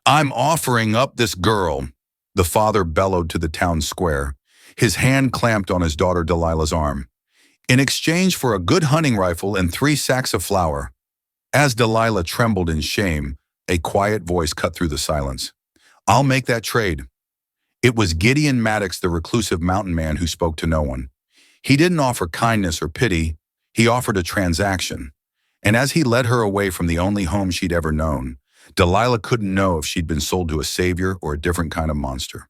I'm offering up this girl, the father bellowed to the town square, his hand clamped on his daughter Delilah's arm, in exchange for a good hunting rifle and 3 sacks of flour. As Delilah trembled in shame, a quiet voice cut through the silence. I'll make that trade. It was Gideon Maddox, the reclusive mountain man, who spoke to no one. He didn't offer kindness or pity, he offered a transaction. And as he led her away from the only home she'd ever known, Delilah couldn't know if she'd been sold to a savior or a different kind of monster.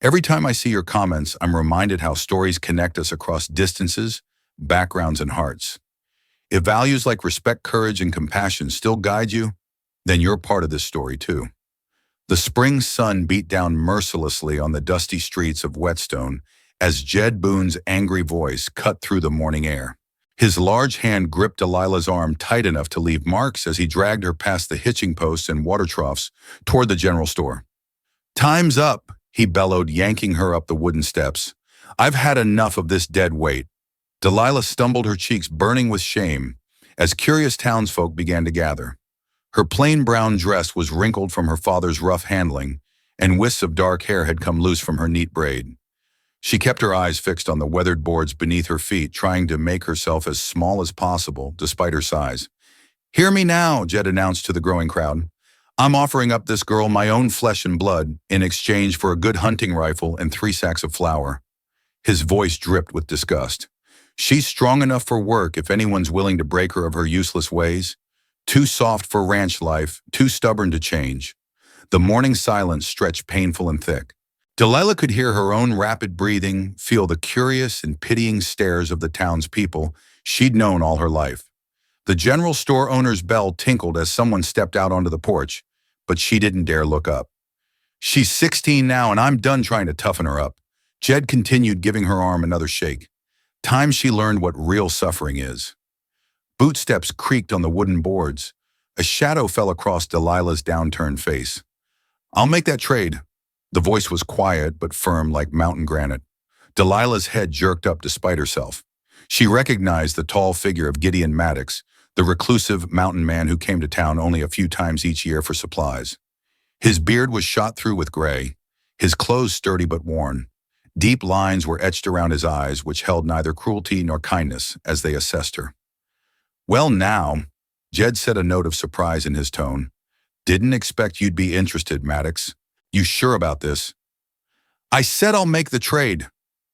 Every time I see your comments, I'm reminded how stories connect us across distances, backgrounds, and hearts. If values like respect, courage, and compassion still guide you, then you're part of this story too. The spring sun beat down mercilessly on the dusty streets of Whetstone as Jed Boone's angry voice cut through the morning air. His large hand gripped Delilah's arm tight enough to leave marks as he dragged her past the hitching posts and water troughs toward the general store. Time's up, he bellowed, yanking her up the wooden steps. I've had enough of this dead weight. Delilah stumbled, her cheeks burning with shame, as curious townsfolk began to gather. Her plain brown dress was wrinkled from her father's rough handling, and wisps of dark hair had come loose from her neat braid. She kept her eyes fixed on the weathered boards beneath her feet, trying to make herself as small as possible, despite her size. Hear me now, Jed announced to the growing crowd. I'm offering up this girl my own flesh and blood in exchange for a good hunting rifle and 3 sacks of flour. His voice dripped with disgust. She's strong enough for work if anyone's willing to break her of her useless ways. Too soft for ranch life, too stubborn to change. The morning silence stretched painful and thick. Delilah could hear her own rapid breathing, feel the curious and pitying stares of the townspeople she'd known all her life. The general store owner's bell tinkled as someone stepped out onto the porch, but she didn't dare look up. She's 16 now, and I'm done trying to toughen her up. Jed continued, giving her arm another shake. Time she learned what real suffering is. Bootsteps creaked on the wooden boards. A shadow fell across Delilah's downturned face. I'll make that trade. The voice was quiet but firm like mountain granite. Delilah's head jerked up despite herself. She recognized the tall figure of Gideon Maddox, the reclusive mountain man who came to town only a few times each year for supplies. His beard was shot through with gray, his clothes sturdy but worn. Deep lines were etched around his eyes, which held neither cruelty nor kindness as they assessed her. Well now, Jed said, a note of surprise in his tone. Didn't expect you'd be interested, Maddox. You sure about this? I said I'll make the trade.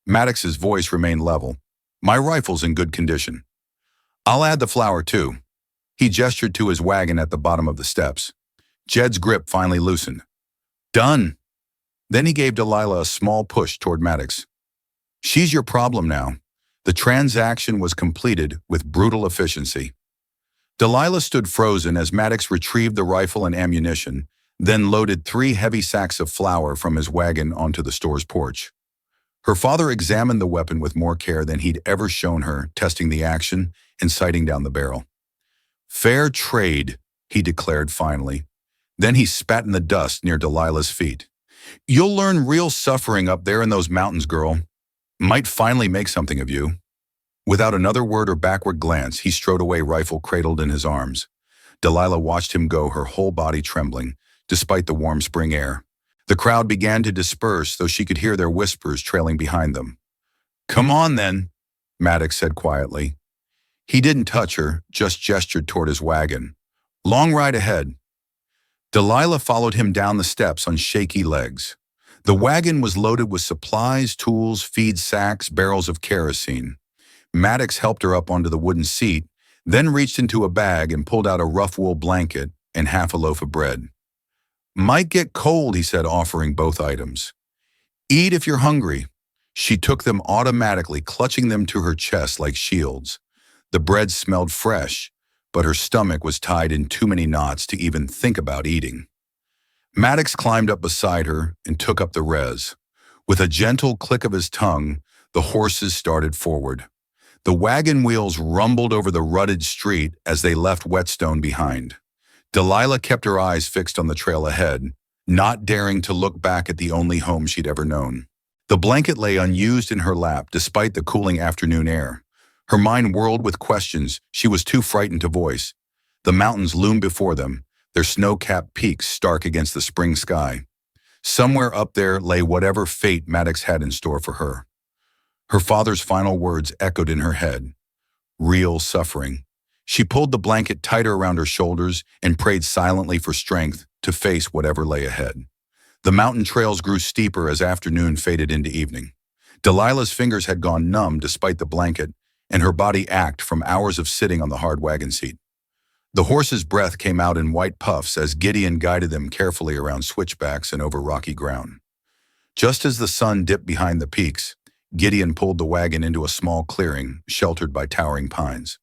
Maddox's voice remained level. My rifle's in good condition. I'll add the flour too. He gestured to his wagon at the bottom of the steps. Jed's grip finally loosened. Done. Then he gave Delilah a small push toward Maddox. She's your problem now. The transaction was completed with brutal efficiency. Delilah stood frozen as Maddox retrieved the rifle and ammunition, then loaded 3 heavy sacks of flour from his wagon onto the store's porch. Her father examined the weapon with more care than he'd ever shown her, testing the action and sighting down the barrel. Fair trade, he declared finally. Then he spat in the dust near Delilah's feet. You'll learn real suffering up there in those mountains, girl. Might finally make something of you. Without another word or backward glance, he strode away, rifle cradled in his arms. Delilah watched him go, her whole body trembling, despite the warm spring air. The crowd began to disperse, though she could hear their whispers trailing behind them. Come on, then, Maddox said quietly. He didn't touch her, just gestured toward his wagon. Long ride ahead. Delilah followed him down the steps on shaky legs. The wagon was loaded with supplies, tools, feed sacks, barrels of kerosene. Maddox helped her up onto the wooden seat, then reached into a bag and pulled out a rough wool blanket and half a loaf of bread. Might get cold, he said, offering both items. Eat if you're hungry. She took them automatically, clutching them to her chest like shields. The bread smelled fresh, but her stomach was tied in too many knots to even think about eating. Maddox climbed up beside her and took up the res. With a gentle click of his tongue, the horses started forward. The wagon wheels rumbled over the rutted street as they left Whetstone behind. Delilah kept her eyes fixed on the trail ahead, not daring to look back at the only home she'd ever known. The blanket lay unused in her lap despite the cooling afternoon air. Her mind whirled with questions she was too frightened to voice. The mountains loomed before them, their snow-capped peaks stark against the spring sky. Somewhere up there lay whatever fate Maddox had in store for her. Her father's final words echoed in her head. Real suffering. She pulled the blanket tighter around her shoulders and prayed silently for strength to face whatever lay ahead. The mountain trails grew steeper as afternoon faded into evening. Delilah's fingers had gone numb despite the blanket, and her body ached from hours of sitting on the hard wagon seat. The horse's breath came out in white puffs as Gideon guided them carefully around switchbacks and over rocky ground. Just as the sun dipped behind the peaks, Gideon pulled the wagon into a small clearing sheltered by towering pines.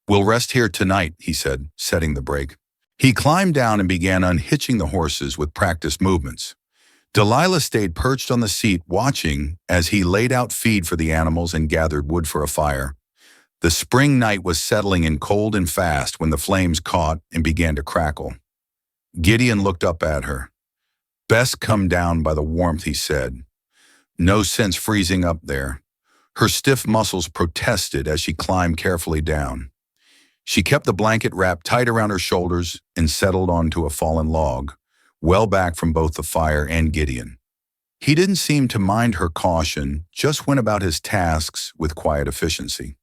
"We'll rest here tonight," he said, setting the brake. He climbed down and began unhitching the horses with practiced movements. Delilah stayed perched on the seat watching as he laid out feed for the animals and gathered wood for a fire. The spring night was settling in cold and fast when the flames caught and began to crackle. Gideon looked up at her. "Best come down by the warmth," he said. "No sense freezing up there." Her stiff muscles protested as she climbed carefully down. She kept the blanket wrapped tight around her shoulders and settled onto a fallen log, well back from both the fire and Gideon. He didn't seem to mind her caution, just went about his tasks with quiet efficiency.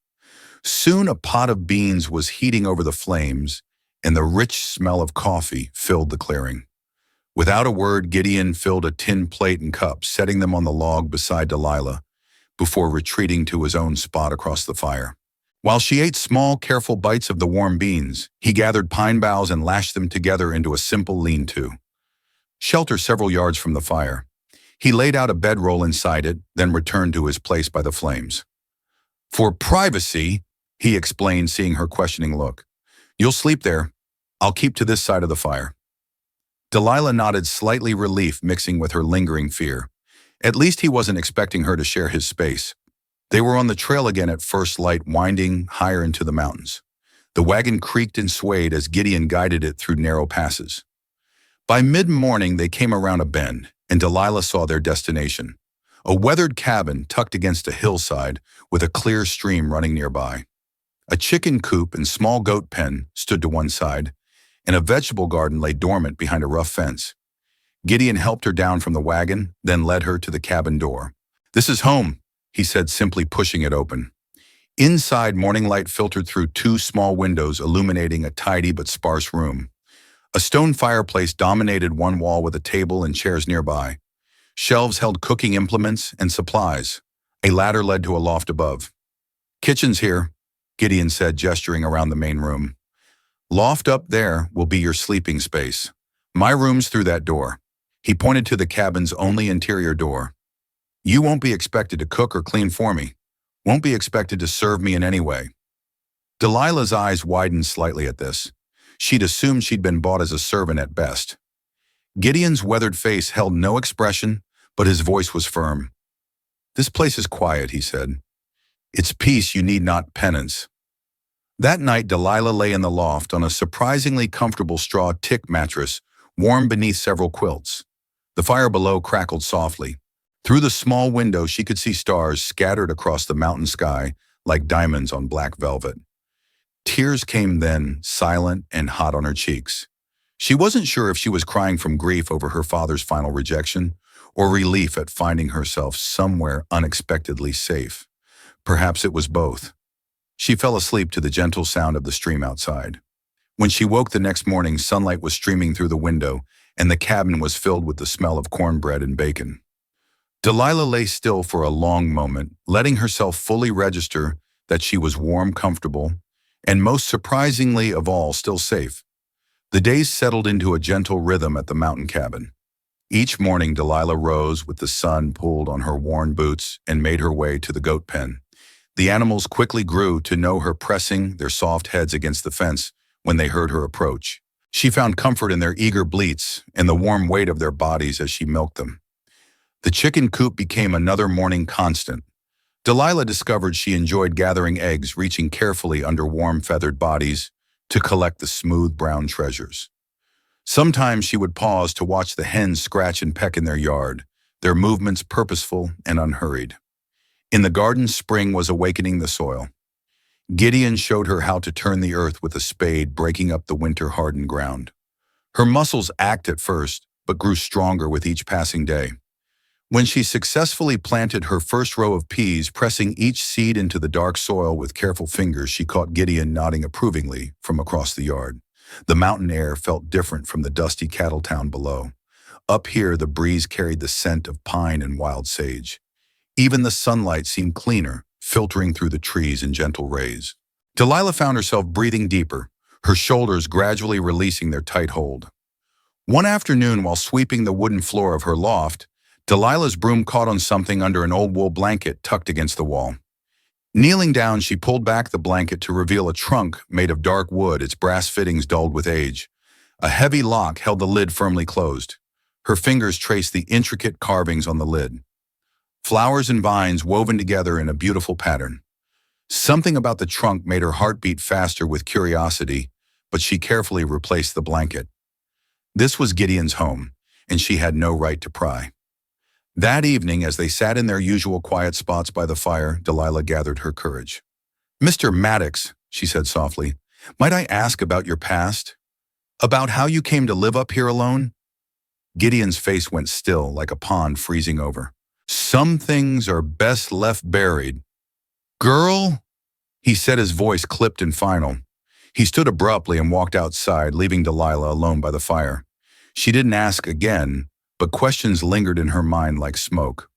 Soon a pot of beans was heating over the flames, and the rich smell of coffee filled the clearing. Without a word, Gideon filled a tin plate and cup, setting them on the log beside Delilah, before retreating to his own spot across the fire. While she ate small, careful bites of the warm beans, he gathered pine boughs and lashed them together into a simple lean-to. Shelter several yards from the fire. He laid out a bedroll inside it, then returned to his place by the flames. "For privacy," he explained, seeing her questioning look. "You'll sleep there. I'll keep to this side of the fire." Delilah nodded, slightly relief mixing with her lingering fear. At least he wasn't expecting her to share his space. They were on the trail again at first light, winding higher into the mountains. The wagon creaked and swayed as Gideon guided it through narrow passes. By mid-morning, they came around a bend, and Delilah saw their destination. A weathered cabin tucked against a hillside with a clear stream running nearby. A chicken coop and small goat pen stood to one side, and a vegetable garden lay dormant behind a rough fence. Gideon helped her down from the wagon, then led her to the cabin door. "This is home," he said, simply pushing it open. Inside, morning light filtered through two small windows, illuminating a tidy but sparse room. A stone fireplace dominated one wall with a table and chairs nearby. Shelves held cooking implements and supplies. A ladder led to a loft above. "Kitchen's here," Gideon said, gesturing around the main room. "Loft up there will be your sleeping space. My room's through that door." He pointed to the cabin's only interior door. "You won't be expected to cook or clean for me. Won't be expected to serve me in any way." Delilah's eyes widened slightly at this. She'd assumed she'd been bought as a servant at best. Gideon's weathered face held no expression, but his voice was firm. "This place is quiet," he said. "It's peace you need, not penance." That night, Delilah lay in the loft on a surprisingly comfortable straw tick mattress, warm beneath several quilts. The fire below crackled softly. Through the small window, she could see stars scattered across the mountain sky like diamonds on black velvet. Tears came then, silent and hot on her cheeks. She wasn't sure if she was crying from grief over her father's final rejection or relief at finding herself somewhere unexpectedly safe. Perhaps it was both. She fell asleep to the gentle sound of the stream outside. When she woke the next morning, sunlight was streaming through the window, and the cabin was filled with the smell of cornbread and bacon. Delilah lay still for a long moment, letting herself fully register that she was warm, comfortable, and most surprisingly of all, still safe. The days settled into a gentle rhythm at the mountain cabin. Each morning, Delilah rose with the sun pulled on her worn boots and made her way to the goat pen. The animals quickly grew to know her, pressing their soft heads against the fence when they heard her approach. She found comfort in their eager bleats and the warm weight of their bodies as she milked them. The chicken coop became another morning constant. Delilah discovered she enjoyed gathering eggs, reaching carefully under warm feathered bodies to collect the smooth brown treasures. Sometimes she would pause to watch the hens scratch and peck in their yard, their movements purposeful and unhurried. In the garden, spring was awakening the soil. Gideon showed her how to turn the earth with a spade, breaking up the winter-hardened ground. Her muscles ached at first, but grew stronger with each passing day. When she successfully planted her first row of peas, pressing each seed into the dark soil with careful fingers, she caught Gideon nodding approvingly from across the yard. The mountain air felt different from the dusty cattle town below. Up here, the breeze carried the scent of pine and wild sage. Even the sunlight seemed cleaner, filtering through the trees in gentle rays. Delilah found herself breathing deeper, her shoulders gradually releasing their tight hold. One afternoon, while sweeping the wooden floor of her loft, Delilah's broom caught on something under an old wool blanket tucked against the wall. Kneeling down, she pulled back the blanket to reveal a trunk made of dark wood, its brass fittings dulled with age. A heavy lock held the lid firmly closed. Her fingers traced the intricate carvings on the lid. Flowers and vines woven together in a beautiful pattern. Something about the trunk made her heart beat faster with curiosity, but she carefully replaced the blanket. This was Gideon's home, and she had no right to pry. That evening, as they sat in their usual quiet spots by the fire, Delilah gathered her courage. "Mr. Maddox," she said softly, "might I ask about your past? About how you came to live up here alone?" Gideon's face went still, like a pond freezing over. "Some things are best left buried." "Girl," he said, his voice clipped and final. He stood abruptly and walked outside, leaving Delilah alone by the fire. She didn't ask again, but questions lingered in her mind like smoke.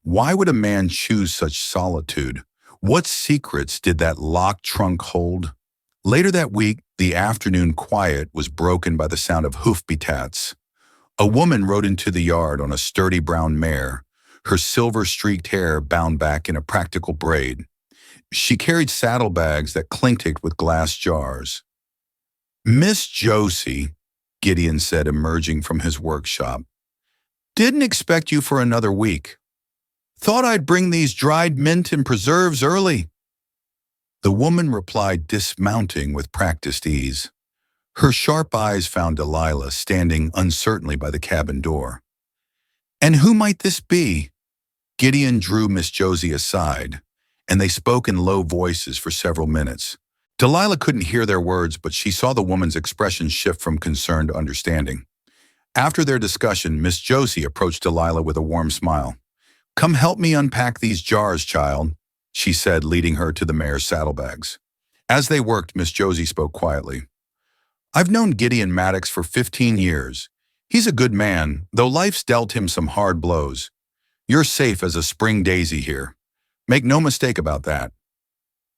Why would a man choose such solitude? What secrets did that locked trunk hold? Later that week, the afternoon quiet was broken by the sound of hoof-beats. A woman rode into the yard on a sturdy brown mare, her silver-streaked hair bound back in a practical braid. She carried saddlebags that clinked with glass jars. "Miss Josie," Gideon said, emerging from his workshop. "Didn't expect you for another week. Thought I'd bring these dried mint and preserves early." The woman replied, dismounting with practiced ease. Her sharp eyes found Delilah standing uncertainly by the cabin door. "And who might this be?" Gideon drew Miss Josie aside, and they spoke in low voices for several minutes. Delilah couldn't hear their words, but she saw the woman's expression shift from concern to understanding. After their discussion, Miss Josie approached Delilah with a warm smile. "Come help me unpack these jars, child," she said, leading her to the mare's saddlebags. As they worked, Miss Josie spoke quietly. "I've known Gideon Maddox for 15 years. He's a good man, though life's dealt him some hard blows. You're safe as a spring daisy here. Make no mistake about that."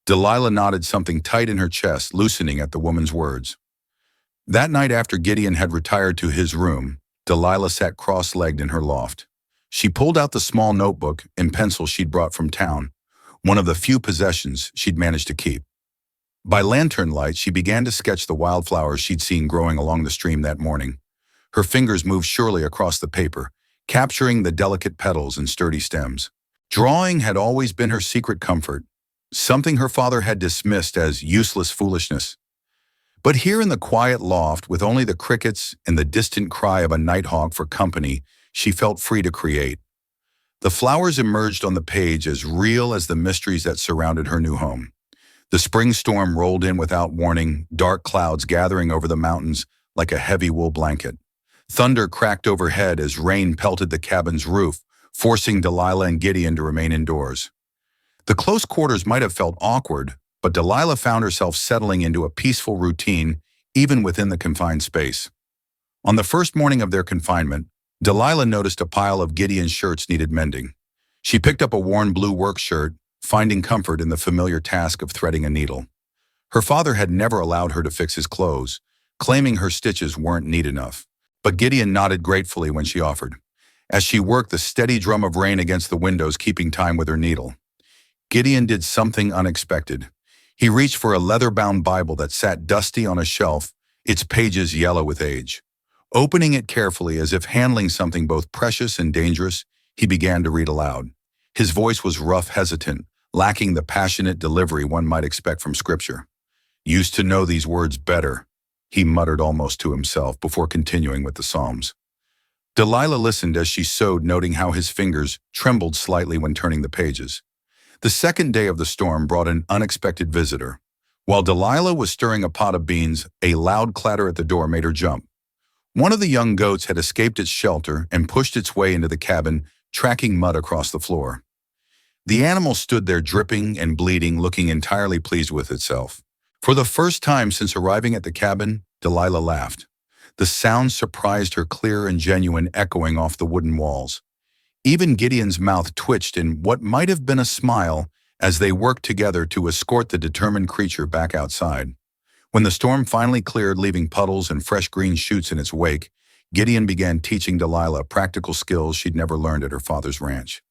Delilah nodded, something tight in her chest loosening at the woman's words. That night, after Gideon had retired to his room, Delilah sat cross-legged in her loft. She pulled out the small notebook and pencil she'd brought from town, one of the few possessions she'd managed to keep. By lantern light, she began to sketch the wildflowers she'd seen growing along the stream that morning. Her fingers moved surely across the paper, capturing the delicate petals and sturdy stems. Drawing had always been her secret comfort, something her father had dismissed as useless foolishness. But here in the quiet loft, with only the crickets and the distant cry of a nighthawk for company, she felt free to create. The flowers emerged on the page as real as the mysteries that surrounded her new home. The spring storm rolled in without warning, dark clouds gathering over the mountains like a heavy wool blanket. Thunder cracked overhead as rain pelted the cabin's roof, forcing Delilah and Gideon to remain indoors. The close quarters might have felt awkward, but Delilah found herself settling into a peaceful routine even within the confined space. On the first morning of their confinement, Delilah noticed a pile of Gideon's shirts needed mending. She picked up a worn blue work shirt, finding comfort in the familiar task of threading a needle. Her father had never allowed her to fix his clothes, claiming her stitches weren't neat enough. But Gideon nodded gratefully when she offered, as she worked the steady drum of rain against the windows, keeping time with her needle. Gideon did something unexpected. He reached for a leather-bound Bible that sat dusty on a shelf, its pages yellow with age. Opening it carefully, as if handling something both precious and dangerous, he began to read aloud. His voice was rough, hesitant, lacking the passionate delivery one might expect from Scripture. "Used to know these words better," he muttered almost to himself before continuing with the Psalms. Delilah listened as she sewed, noting how his fingers trembled slightly when turning the pages. The second day of the storm brought an unexpected visitor. While Delilah was stirring a pot of beans, a loud clatter at the door made her jump. One of the young goats had escaped its shelter and pushed its way into the cabin, tracking mud across the floor. The animal stood there dripping and bleeding, looking entirely pleased with itself. For the first time since arriving at the cabin, Delilah laughed. The sound surprised her, clear and genuine, echoing off the wooden walls. Even Gideon's mouth twitched in what might have been a smile as they worked together to escort the determined creature back outside. When the storm finally cleared, leaving puddles and fresh green shoots in its wake, Gideon began teaching Delilah practical skills she'd never learned at her father's ranch.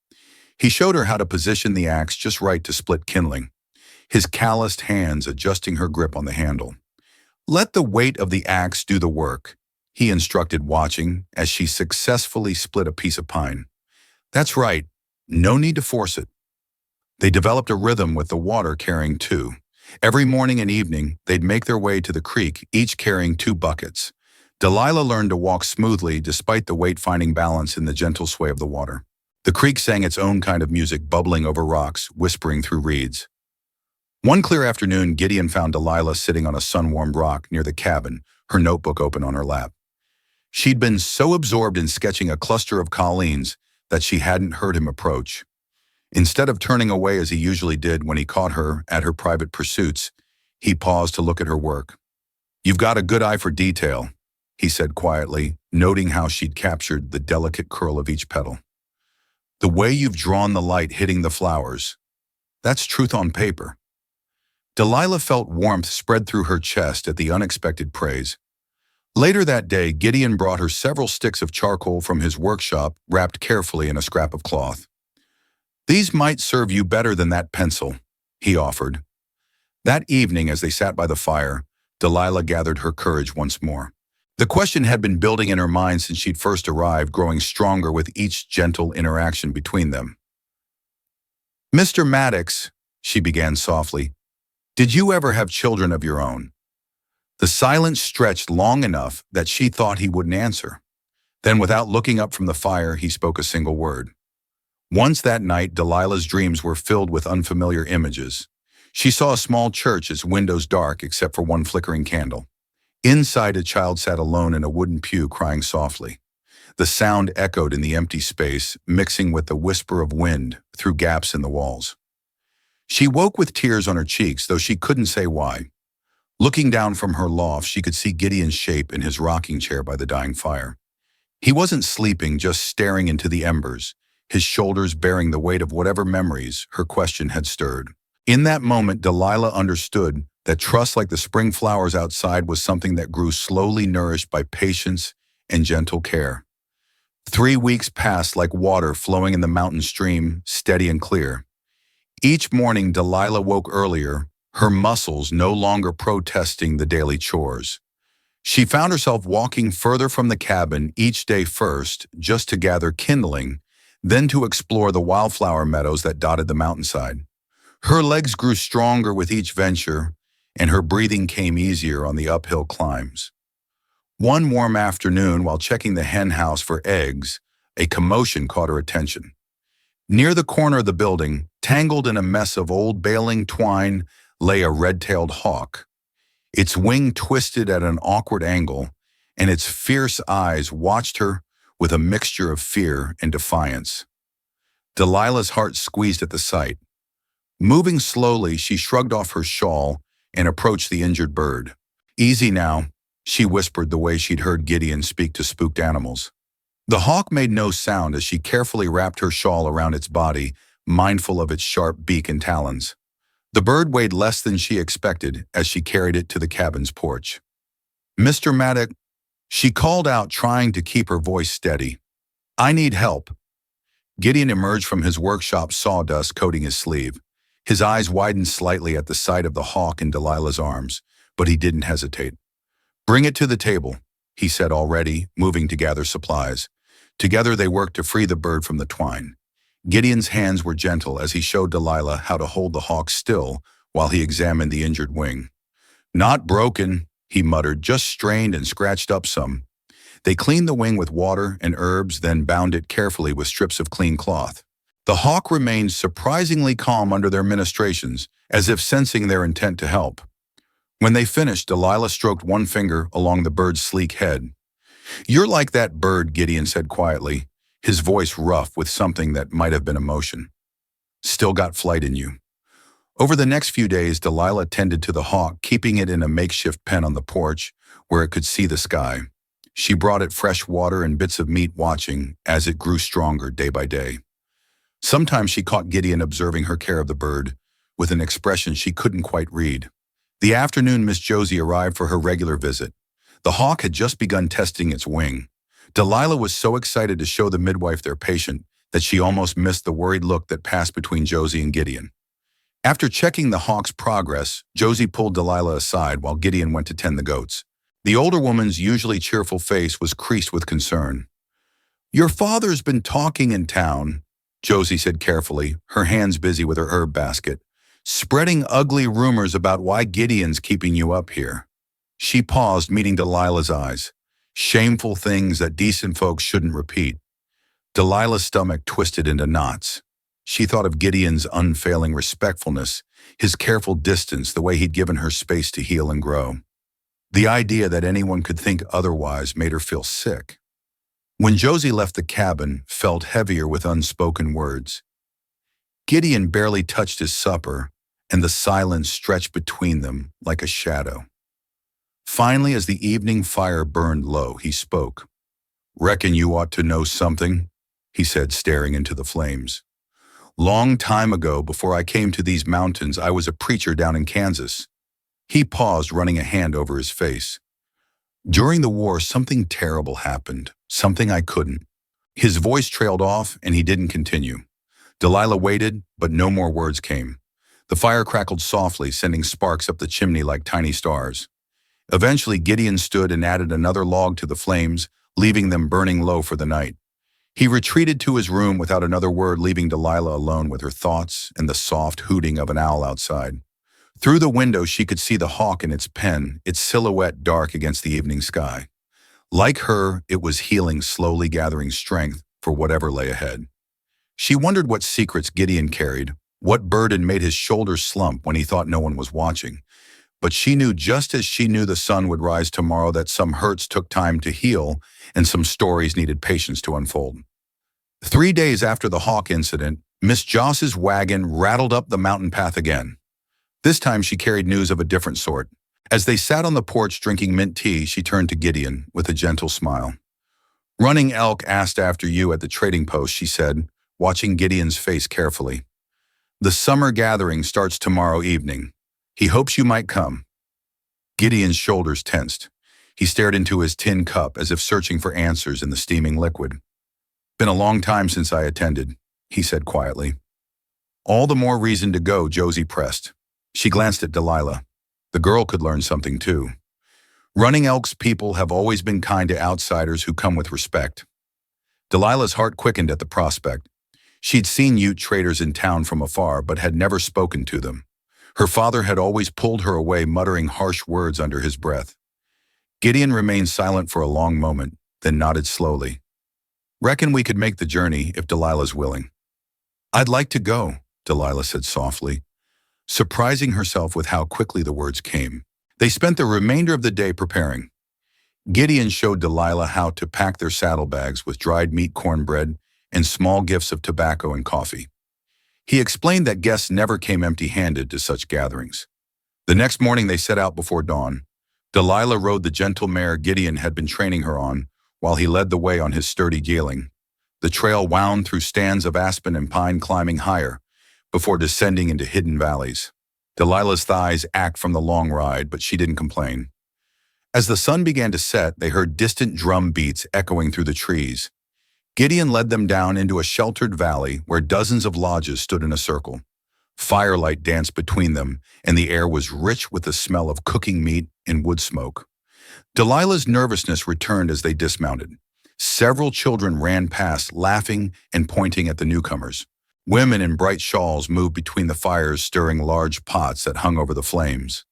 He showed her how to position the axe just right to split kindling, his calloused hands adjusting her grip on the handle. "Let the weight of the axe do the work," he instructed, watching as she successfully split a piece of pine. "That's right, no need to force it." They developed a rhythm with the water carrying too. Every morning and evening, they'd make their way to the creek, each carrying 2 buckets. Delilah learned to walk smoothly despite the weight, finding balance in the gentle sway of the water. The creek sang its own kind of music, bubbling over rocks, whispering through reeds. One clear afternoon, Gideon found Delilah sitting on a sun-warmed rock near the cabin, her notebook open on her lap. She'd been so absorbed in sketching a cluster of colleens that she hadn't heard him approach. Instead of turning away as he usually did when he caught her at her private pursuits, he paused to look at her work. "You've got a good eye for detail," he said quietly, noting how she'd captured the delicate curl of each petal. "The way you've drawn the light hitting the flowers, that's truth on paper." Delilah felt warmth spread through her chest at the unexpected praise. Later that day, Gideon brought her several sticks of charcoal from his workshop, wrapped carefully in a scrap of cloth. "These might serve you better than that pencil," he offered. That evening, as they sat by the fire, Delilah gathered her courage once more. The question had been building in her mind since she'd first arrived, growing stronger with each gentle interaction between them. "Mr. Maddox," she began softly, "did you ever have children of your own?" The silence stretched long enough that she thought he wouldn't answer. Then, without looking up from the fire, he spoke a single word. Once that night, Delilah's dreams were filled with unfamiliar images. She saw a small church, its windows dark except for one flickering candle. Inside, a child sat alone in a wooden pew, crying softly. The sound echoed in the empty space, mixing with the whisper of wind through gaps in the walls. She woke with tears on her cheeks, though she couldn't say why. Looking down from her loft, she could see Gideon's shape in his rocking chair by the dying fire. He wasn't sleeping, just staring into the embers, his shoulders bearing the weight of whatever memories her question had stirred. In that moment, Delilah understood that trust, like the spring flowers outside, was something that grew slowly, nourished by patience and gentle care. 3 weeks passed like water flowing in the mountain stream, steady and clear. Each morning, Delilah woke earlier, her muscles no longer protesting the daily chores. She found herself walking further from the cabin each day, first just to gather kindling, then to explore the wildflower meadows that dotted the mountainside. Her legs grew stronger with each venture, and her breathing came easier on the uphill climbs. One warm afternoon, while checking the hen house for eggs, a commotion caught her attention. Near the corner of the building, tangled in a mess of old baling twine, lay a red-tailed hawk. Its wing twisted at an awkward angle, and its fierce eyes watched her with a mixture of fear and defiance. Delilah's heart squeezed at the sight. Moving slowly, she shrugged off her shawl and approached the injured bird. "Easy now," she whispered, the way she'd heard Gideon speak to spooked animals. The hawk made no sound as she carefully wrapped her shawl around its body, mindful of its sharp beak and talons. The bird weighed less than she expected as she carried it to the cabin's porch. "Mr. Maddox," she called out, trying to keep her voice steady. "I need help." Gideon emerged from his workshop, sawdust coating his sleeve. His eyes widened slightly at the sight of the hawk in Delilah's arms, but he didn't hesitate. "Bring it to the table," he said, already moving to gather supplies. Together they worked to free the bird from the twine. Gideon's hands were gentle as he showed Delilah how to hold the hawk still while he examined the injured wing. "Not broken," he muttered, "just strained and scratched up some." They cleaned the wing with water and herbs, then bound it carefully with strips of clean cloth. The hawk remained surprisingly calm under their ministrations, as if sensing their intent to help. When they finished, Delilah stroked one finger along the bird's sleek head. "You're like that bird," Gideon said quietly, his voice rough with something that might have been emotion. "Still got flight in you." Over the next few days, Delilah tended to the hawk, keeping it in a makeshift pen on the porch where it could see the sky. She brought it fresh water and bits of meat, watching as it grew stronger day by day. Sometimes she caught Gideon observing her care of the bird with an expression she couldn't quite read. The afternoon Miss Josie arrived for her regular visit. The hawk had just begun testing its wing. Delilah was so excited to show the midwife their patient that she almost missed the worried look that passed between Josie and Gideon. After checking the hawk's progress, Josie pulled Delilah aside while Gideon went to tend the goats. The older woman's usually cheerful face was creased with concern. "Your father's been talking in town," Josie said carefully, her hands busy with her herb basket, "spreading ugly rumors about why Gideon's keeping you up here." She paused, meeting Delilah's eyes. Shameful things that decent folks shouldn't repeat. Delilah's stomach twisted into knots. She thought of Gideon's unfailing respectfulness, his careful distance, the way he'd given her space to heal and grow. The idea that anyone could think otherwise made her feel sick. When Josie left the cabin, felt heavier with unspoken words. Gideon barely touched his supper, and the silence stretched between them like a shadow. Finally, as the evening fire burned low, he spoke. "Reckon you ought to know something," he said, staring into the flames. "Long time ago, before I came to these mountains, I was a preacher down in Kansas." He paused, running a hand over his face. "During the war, something terrible happened, something I couldn't." His voice trailed off, and he didn't continue. Delilah waited, but no more words came. The fire crackled softly, sending sparks up the chimney like tiny stars. Eventually, Gideon stood and added another log to the flames, leaving them burning low for the night. He retreated to his room without another word, leaving Delilah alone with her thoughts and the soft hooting of an owl outside. Through the window, she could see the hawk in its pen, its silhouette dark against the evening sky. Like her, it was healing, slowly gathering strength for whatever lay ahead. She wondered what secrets Gideon carried, what burden made his shoulders slump when he thought no one was watching. But she knew, just as she knew the sun would rise tomorrow, that some hurts took time to heal and some stories needed patience to unfold. 3 days after the hawk incident, Miss Joss's wagon rattled up the mountain path again. This time she carried news of a different sort. As they sat on the porch drinking mint tea, she turned to Gideon with a gentle smile. "Running Elk asked after you at the trading post," she said, watching Gideon's face carefully. "The summer gathering starts tomorrow evening. He hopes you might come." Gideon's shoulders tensed. He stared into his tin cup as if searching for answers in the steaming liquid. "Been a long time since I attended," he said quietly. "All the more reason to go," Josie pressed. She glanced at Delilah. The girl could learn something too. Running Elk's people have always been kind to outsiders who come with respect. Delilah's heart quickened at the prospect. She'd seen Ute traders in town from afar, but had never spoken to them. Her father had always pulled her away, muttering harsh words under his breath. Gideon remained silent for a long moment, then nodded slowly. "Reckon we could make the journey if Delilah's willing." "I'd like to go," Delilah said softly, surprising herself with how quickly the words came. They spent the remainder of the day preparing. Gideon showed Delilah how to pack their saddlebags with dried meat, cornbread, and small gifts of tobacco and coffee. He explained that guests never came empty-handed to such gatherings. The next morning they set out before dawn. Delilah rode the gentle mare Gideon had been training her on, while he led the way on his sturdy geeling. The trail wound through stands of aspen and pine, climbing higher, before descending into hidden valleys. Delilah's thighs ached from the long ride, but she didn't complain. As the sun began to set, they heard distant drum beats echoing through the trees. Gideon led them down into a sheltered valley where dozens of lodges stood in a circle. Firelight danced between them, and the air was rich with the smell of cooking meat and wood smoke. Delilah's nervousness returned as they dismounted. Several children ran past, laughing and pointing at the newcomers. Women in bright shawls moved between the fires, stirring large pots that hung over the flames.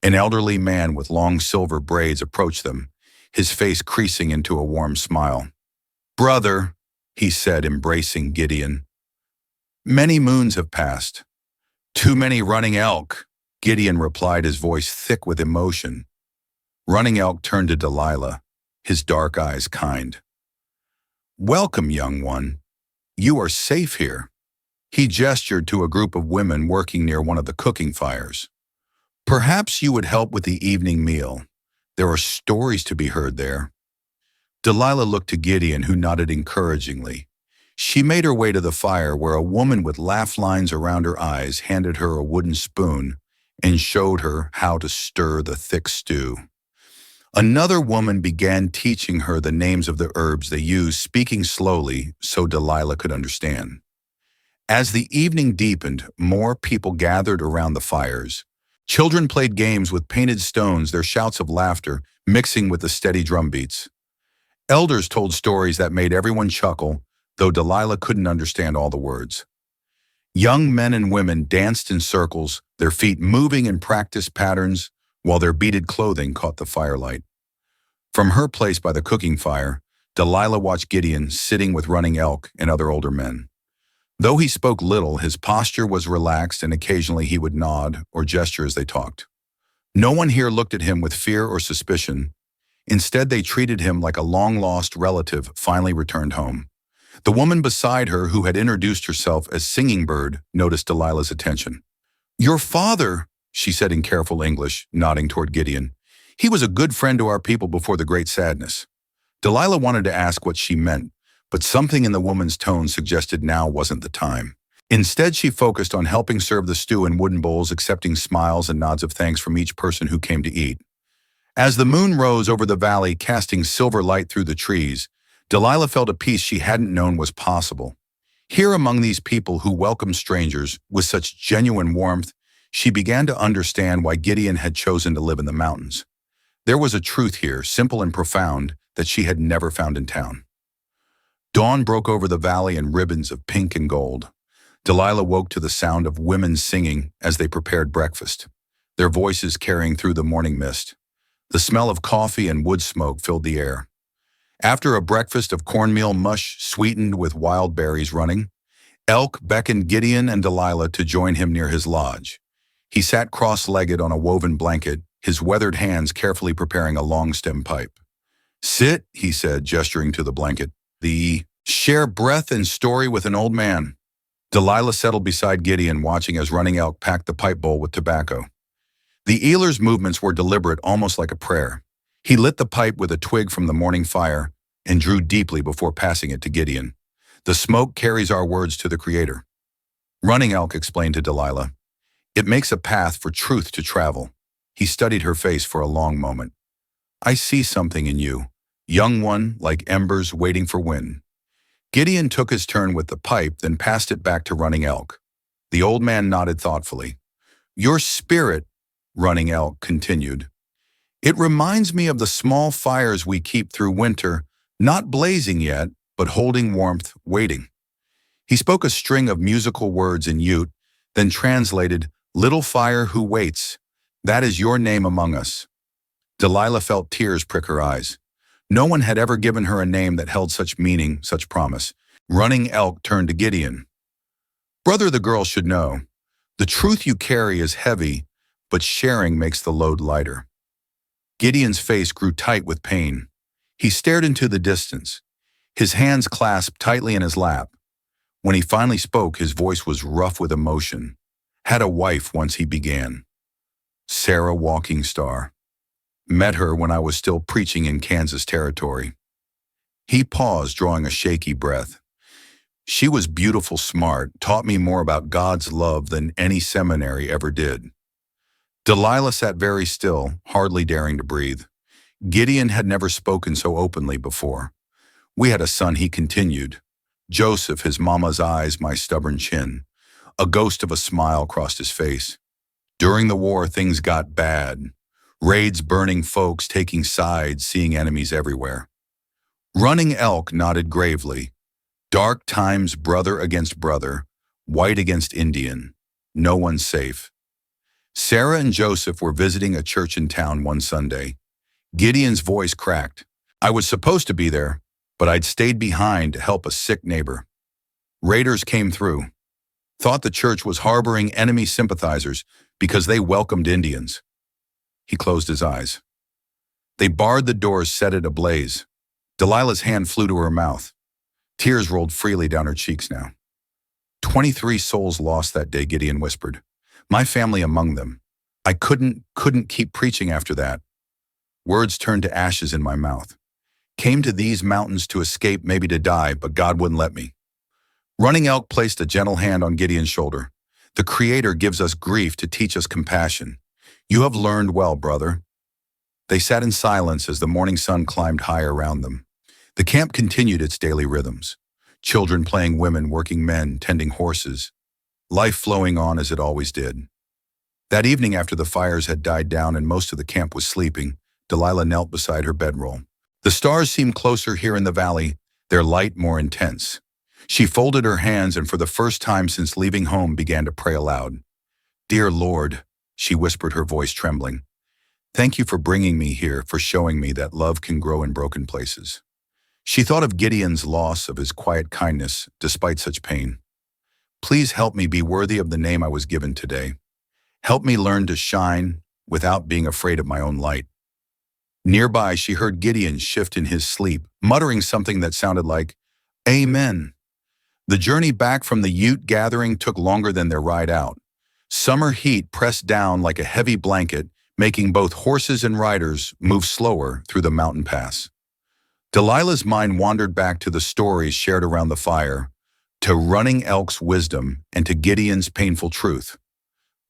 An elderly man with long silver braids approached them, his face creasing into a warm smile. "Brother," he said, embracing Gideon. "Many moons have passed." "Too many running elk," Gideon replied, his voice thick with emotion. Running Elk turned to Delilah. his dark eyes kind. "Welcome, young one. You are safe here." He gestured to a group of women working near one of the cooking fires. "Perhaps you would help with the evening meal. There are stories to be heard there." Delilah looked to Gideon, who nodded encouragingly. She made her way to the fire, where a woman with laugh lines around her eyes handed her a wooden spoon and showed her how to stir the thick stew. Another woman began teaching her the names of the herbs they used, speaking slowly so Delilah could understand. As the evening deepened, more people gathered around the fires. Children played games with painted stones, their shouts of laughter mixing with the steady drum beats. Elders told stories that made everyone chuckle, though Delilah couldn't understand all the words. Young men and women danced in circles, their feet moving in practice patterns, while their beaded clothing caught the firelight. From her place by the cooking fire, Delilah watched Gideon sitting with Running Elk and other older men. Though he spoke little, his posture was relaxed, and occasionally he would nod or gesture as they talked. No one here looked at him with fear or suspicion. Instead, they treated him like a long-lost relative finally returned home. The woman beside her, who had introduced herself as Singing Bird, noticed Delilah's attention. "Your father," she said in careful English, nodding toward Gideon. "He was a good friend to our people before the Great Sadness." Delilah wanted to ask what she meant, but something in the woman's tone suggested now wasn't the time. Instead, she focused on helping serve the stew in wooden bowls, accepting smiles and nods of thanks from each person who came to eat. As the moon rose over the valley, casting silver light through the trees, Delilah felt a peace she hadn't known was possible. Here among these people who welcomed strangers with such genuine warmth, she began to understand why Gideon had chosen to live in the mountains. There was a truth here, simple and profound, that she had never found in town. Dawn broke over the valley in ribbons of pink and gold. Delilah woke to the sound of women singing as they prepared breakfast, their voices carrying through the morning mist. The smell of coffee and wood smoke filled the air. After a breakfast of cornmeal mush sweetened with wild berries running, Elk beckoned Gideon and Delilah to join him near his lodge. He sat cross-legged on a woven blanket, his weathered hands carefully preparing a long-stem pipe. "Sit," he said, gesturing to the blanket. Share breath and story with an old man." Delilah settled beside Gideon, watching as Running Elk packed the pipe bowl with tobacco. The Eeler's movements were deliberate, almost like a prayer. He lit the pipe with a twig from the morning fire and drew deeply before passing it to Gideon. "The smoke carries our words to the Creator." Running Elk explained to Delilah. "It makes a path for truth to travel." He studied her face for a long moment. "I see something in you, young one, like embers waiting for wind." Gideon took his turn with the pipe, then passed it back to Running Elk. The old man nodded thoughtfully. "Your spirit," Running Elk continued, "it reminds me of the small fires we keep through winter, not blazing yet, but holding warmth, waiting." He spoke a string of musical words in Ute, then translated, "Little fire who waits, that is your name among us." Delilah felt tears prick her eyes. No one had ever given her a name that held such meaning, such promise. Running Elk turned to Gideon. "Brother, the girl should know. The truth you carry is heavy, but sharing makes the load lighter." Gideon's face grew tight with pain. He stared into the distance, his hands clasped tightly in his lap. When he finally spoke, his voice was rough with emotion. "Had a wife once," he began. "Sarah Walking Star. Met her when I was still preaching in Kansas territory." He paused, drawing a shaky breath. "She was beautiful, smart, taught me more about God's love than any seminary ever did." Delilah sat very still, hardly daring to breathe. Gideon had never spoken so openly before. "We had a son," he continued. "Joseph, his mama's eyes, my stubborn chin." A ghost of a smile crossed his face. "During the war, things got bad. Raids burning folks, taking sides, seeing enemies everywhere." Running Elk nodded gravely. "Dark times, brother against brother, white against Indian. No one safe." Sarah and Joseph were visiting a church in town one Sunday. Gideon's voice cracked. "I was supposed to be there, but I'd stayed behind to help a sick neighbor. Raiders came through. Thought the church was harboring enemy sympathizers because they welcomed Indians." He closed his eyes. They barred the doors, set it ablaze. Delilah's hand flew to her mouth. Tears rolled freely down her cheeks now. 23 souls lost that day, Gideon whispered. My family among them. I couldn't keep preaching after that. Words turned to ashes in my mouth. Came to these mountains to escape, maybe to die, but God wouldn't let me. Running Elk placed a gentle hand on Gideon's shoulder. The Creator gives us grief to teach us compassion. You have learned well, brother. They sat in silence as the morning sun climbed higher around them. The camp continued its daily rhythms. Children playing, women working, men tending horses. Life flowing on as it always did. That evening, after the fires had died down and most of the camp was sleeping, Delilah knelt beside her bedroll. The stars seemed closer here in the valley, their light more intense. She folded her hands and for the first time since leaving home began to pray aloud. Dear Lord, she whispered, her voice trembling. Thank you for bringing me here, for showing me that love can grow in broken places. She thought of Gideon's loss, of his quiet kindness, despite such pain. Please help me be worthy of the name I was given today. Help me learn to shine without being afraid of my own light. Nearby, she heard Gideon shift in his sleep, muttering something that sounded like, Amen. The journey back from the Ute gathering took longer than their ride out. Summer heat pressed down like a heavy blanket, making both horses and riders move slower through the mountain pass. Delilah's mind wandered back to the stories shared around the fire, to Running Elk's wisdom, and to Gideon's painful truth.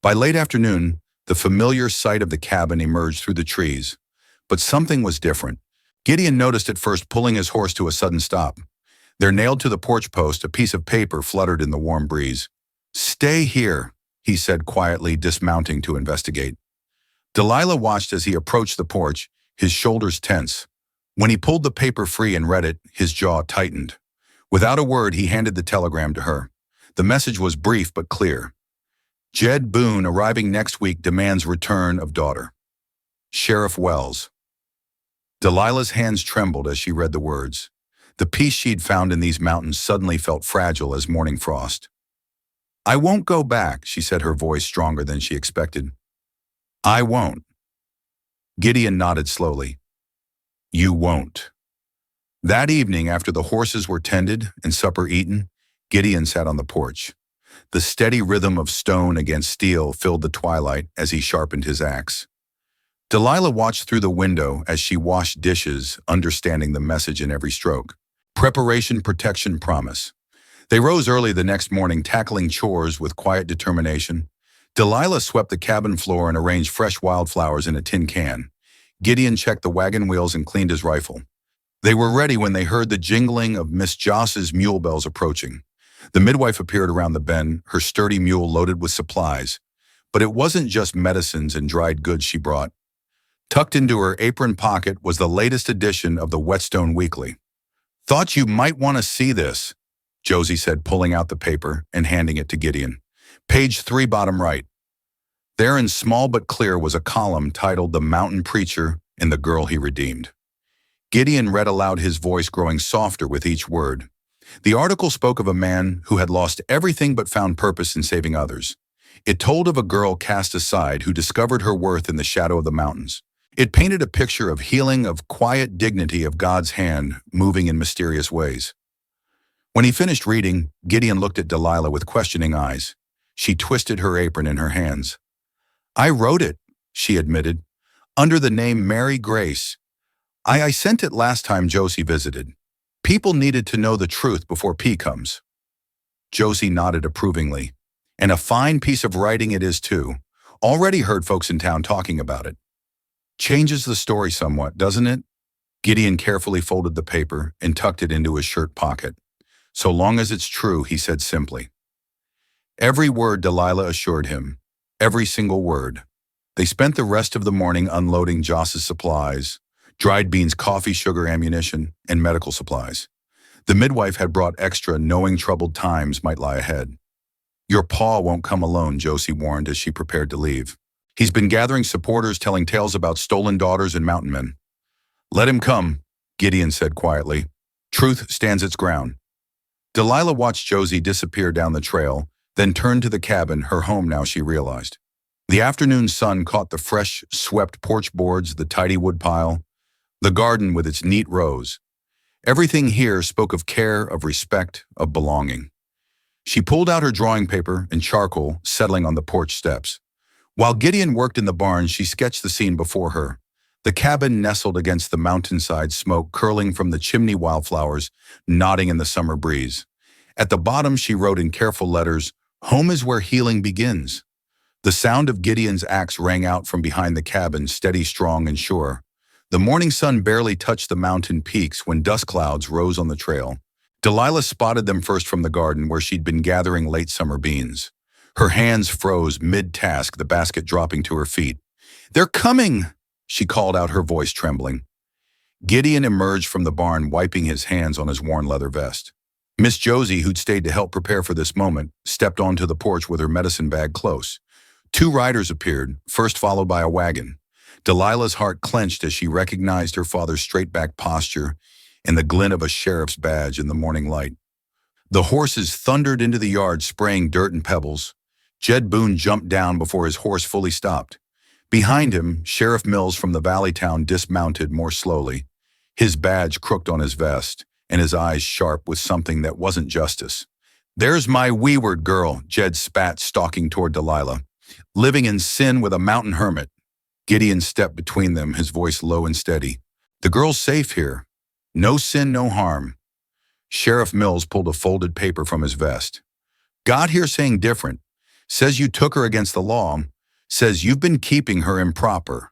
By late afternoon, the familiar sight of the cabin emerged through the trees. But something was different. Gideon noticed at first, pulling his horse to a sudden stop. There, nailed to the porch post, a piece of paper fluttered in the warm breeze. Stay here, he said quietly, dismounting to investigate. Delilah watched as he approached the porch, his shoulders tense. When he pulled the paper free and read it, his jaw tightened. Without a word, he handed the telegram to her. The message was brief but clear. Jed Boone, arriving next week, demands return of daughter. Sheriff Wells. Delilah's hands trembled as she read the words. The peace she'd found in these mountains suddenly felt fragile as morning frost. I won't go back, she said, her voice stronger than she expected. I won't. Gideon nodded slowly. You won't. That evening, after the horses were tended and supper eaten, Gideon sat on the porch. The steady rhythm of stone against steel filled the twilight as he sharpened his axe. Delilah watched through the window as she washed dishes, understanding the message in every stroke. Preparation, protection, promise. They rose early the next morning, tackling chores with quiet determination. Delilah swept the cabin floor and arranged fresh wildflowers in a tin can. Gideon checked the wagon wheels and cleaned his rifle. They were ready when they heard the jingling of Miss Joss's mule bells approaching. The midwife appeared around the bend, her sturdy mule loaded with supplies. But it wasn't just medicines and dried goods she brought. Tucked into her apron pocket was the latest edition of the Whetstone Weekly. Thought you might want to see this, Josie said, pulling out the paper and handing it to Gideon. Page 3, bottom right. There, in small but clear, was a column titled The Mountain Preacher and the Girl He Redeemed. Gideon read aloud, his voice growing softer with each word. The article spoke of a man who had lost everything but found purpose in saving others. It told of a girl cast aside who discovered her worth in the shadow of the mountains. It painted a picture of healing, of quiet dignity, of God's hand moving in mysterious ways. When he finished reading, Gideon looked at Delilah with questioning eyes. She twisted her apron in her hands. I wrote it, she admitted, under the name Mary Grace. I sent it last time Josie visited. People needed to know the truth before P comes. Josie nodded approvingly. And a fine piece of writing it is too. Already heard folks in town talking about it. Changes the story somewhat, doesn't it? Gideon carefully folded the paper and tucked it into his shirt pocket. So long as it's true, he said simply. Every word, Delilah assured him. Every single word. They spent the rest of the morning unloading Joss's supplies, dried beans, coffee, sugar, ammunition, and medical supplies. The midwife had brought extra, knowing troubled times might lie ahead. Your paw won't come alone, Josie warned as she prepared to leave. He's been gathering supporters, telling tales about stolen daughters and mountain men. Let him come, Gideon said quietly. Truth stands its ground. Delilah watched Josie disappear down the trail, then turned to the cabin, her home now, she realized. The afternoon sun caught the fresh, swept porch boards, the tidy woodpile, The garden with its neat rows. Everything here spoke of care, of respect, of belonging. She pulled out her drawing paper and charcoal, settling on the porch steps. While Gideon worked in the barn, she sketched the scene before her. The cabin nestled against the mountainside, smoke curling from the chimney wildflowers, nodding in the summer breeze. At the bottom, she wrote in careful letters, "Home is where healing begins." The sound of Gideon's axe rang out from behind the cabin, steady, strong, and sure. The morning sun barely touched the mountain peaks when dust clouds rose on the trail. Delilah spotted them first from the garden where she'd been gathering late summer beans. Her hands froze mid-task, the basket dropping to her feet. "They're coming!" she called out, her voice trembling. Gideon emerged from the barn, wiping his hands on his worn leather vest. Miss Josie, who'd stayed to help prepare for this moment, stepped onto the porch with her medicine bag close. Two riders appeared, first followed by a wagon. Delilah's heart clenched as she recognized her father's straight-back posture and the glint of a sheriff's badge in the morning light. The horses thundered into the yard, spraying dirt and pebbles. Jed Boone jumped down before his horse fully stopped. Behind him, Sheriff Mills from the valley town dismounted more slowly, his badge crooked on his vest and his eyes sharp with something that wasn't justice. "There's my wayward girl," Jed spat, stalking toward Delilah. "Living in sin with a mountain hermit." Gideon stepped between them, his voice low and steady. "The girl's safe here. No sin, no harm." Sheriff Mills pulled a folded paper from his vest. "Got here saying different. Says you took her against the law. Says you've been keeping her improper.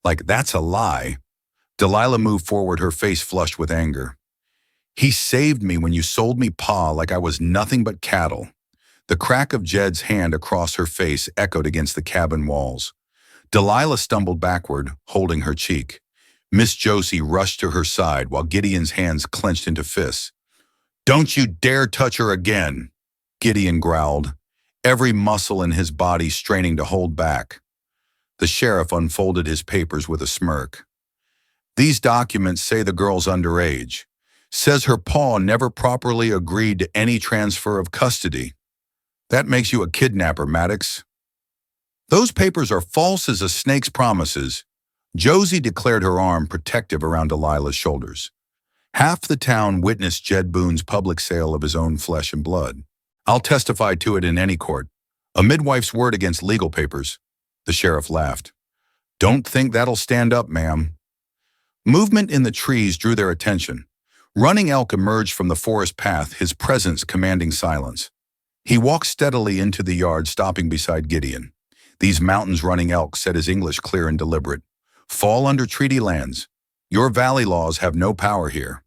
Like that's a lie." Delilah moved forward, her face flushed with anger. "He saved me when you sold me Pa like I was nothing but cattle." The crack of Jed's hand across her face echoed against the cabin walls. Delilah stumbled backward, holding her cheek. Miss Josie rushed to her side while Gideon's hands clenched into fists. "Don't you dare touch her again," Gideon growled, every muscle in his body straining to hold back. The sheriff unfolded his papers with a smirk. "These documents say the girl's underage. Says her pa never properly agreed to any transfer of custody. That makes you a kidnapper, Maddox." "Those papers are false as a snake's promises." Josie declared, her arm protective around Delilah's shoulders. "Half the town witnessed Jed Boone's public sale of his own flesh and blood. I'll testify to it in any court. A midwife's word against legal papers." The sheriff laughed. "Don't think that'll stand up, ma'am." Movement in the trees drew their attention. Running Elk emerged from the forest path, his presence commanding silence. He walked steadily into the yard, stopping beside Gideon. "These mountains, Running Elk," said, his English clear and deliberate, "fall under treaty lands. Your valley laws have no power here."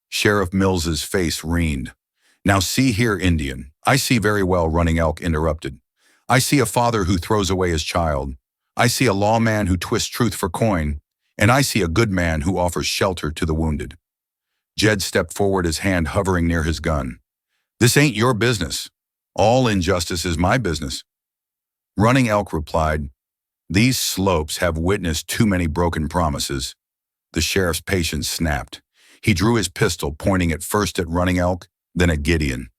Sheriff Mills's face wrined. "Now see here, Indian." "I see very well," Running Elk interrupted. "I see a father who throws away his child. I see a lawman who twists truth for coin. And I see a good man who offers shelter to the wounded." Jed stepped forward, his hand hovering near his gun. "This ain't your business. All injustice is my business." Running Elk replied, "These slopes have witnessed too many broken promises." The sheriff's patience snapped. He drew his pistol, pointing it first at Running Elk, then at Gideon.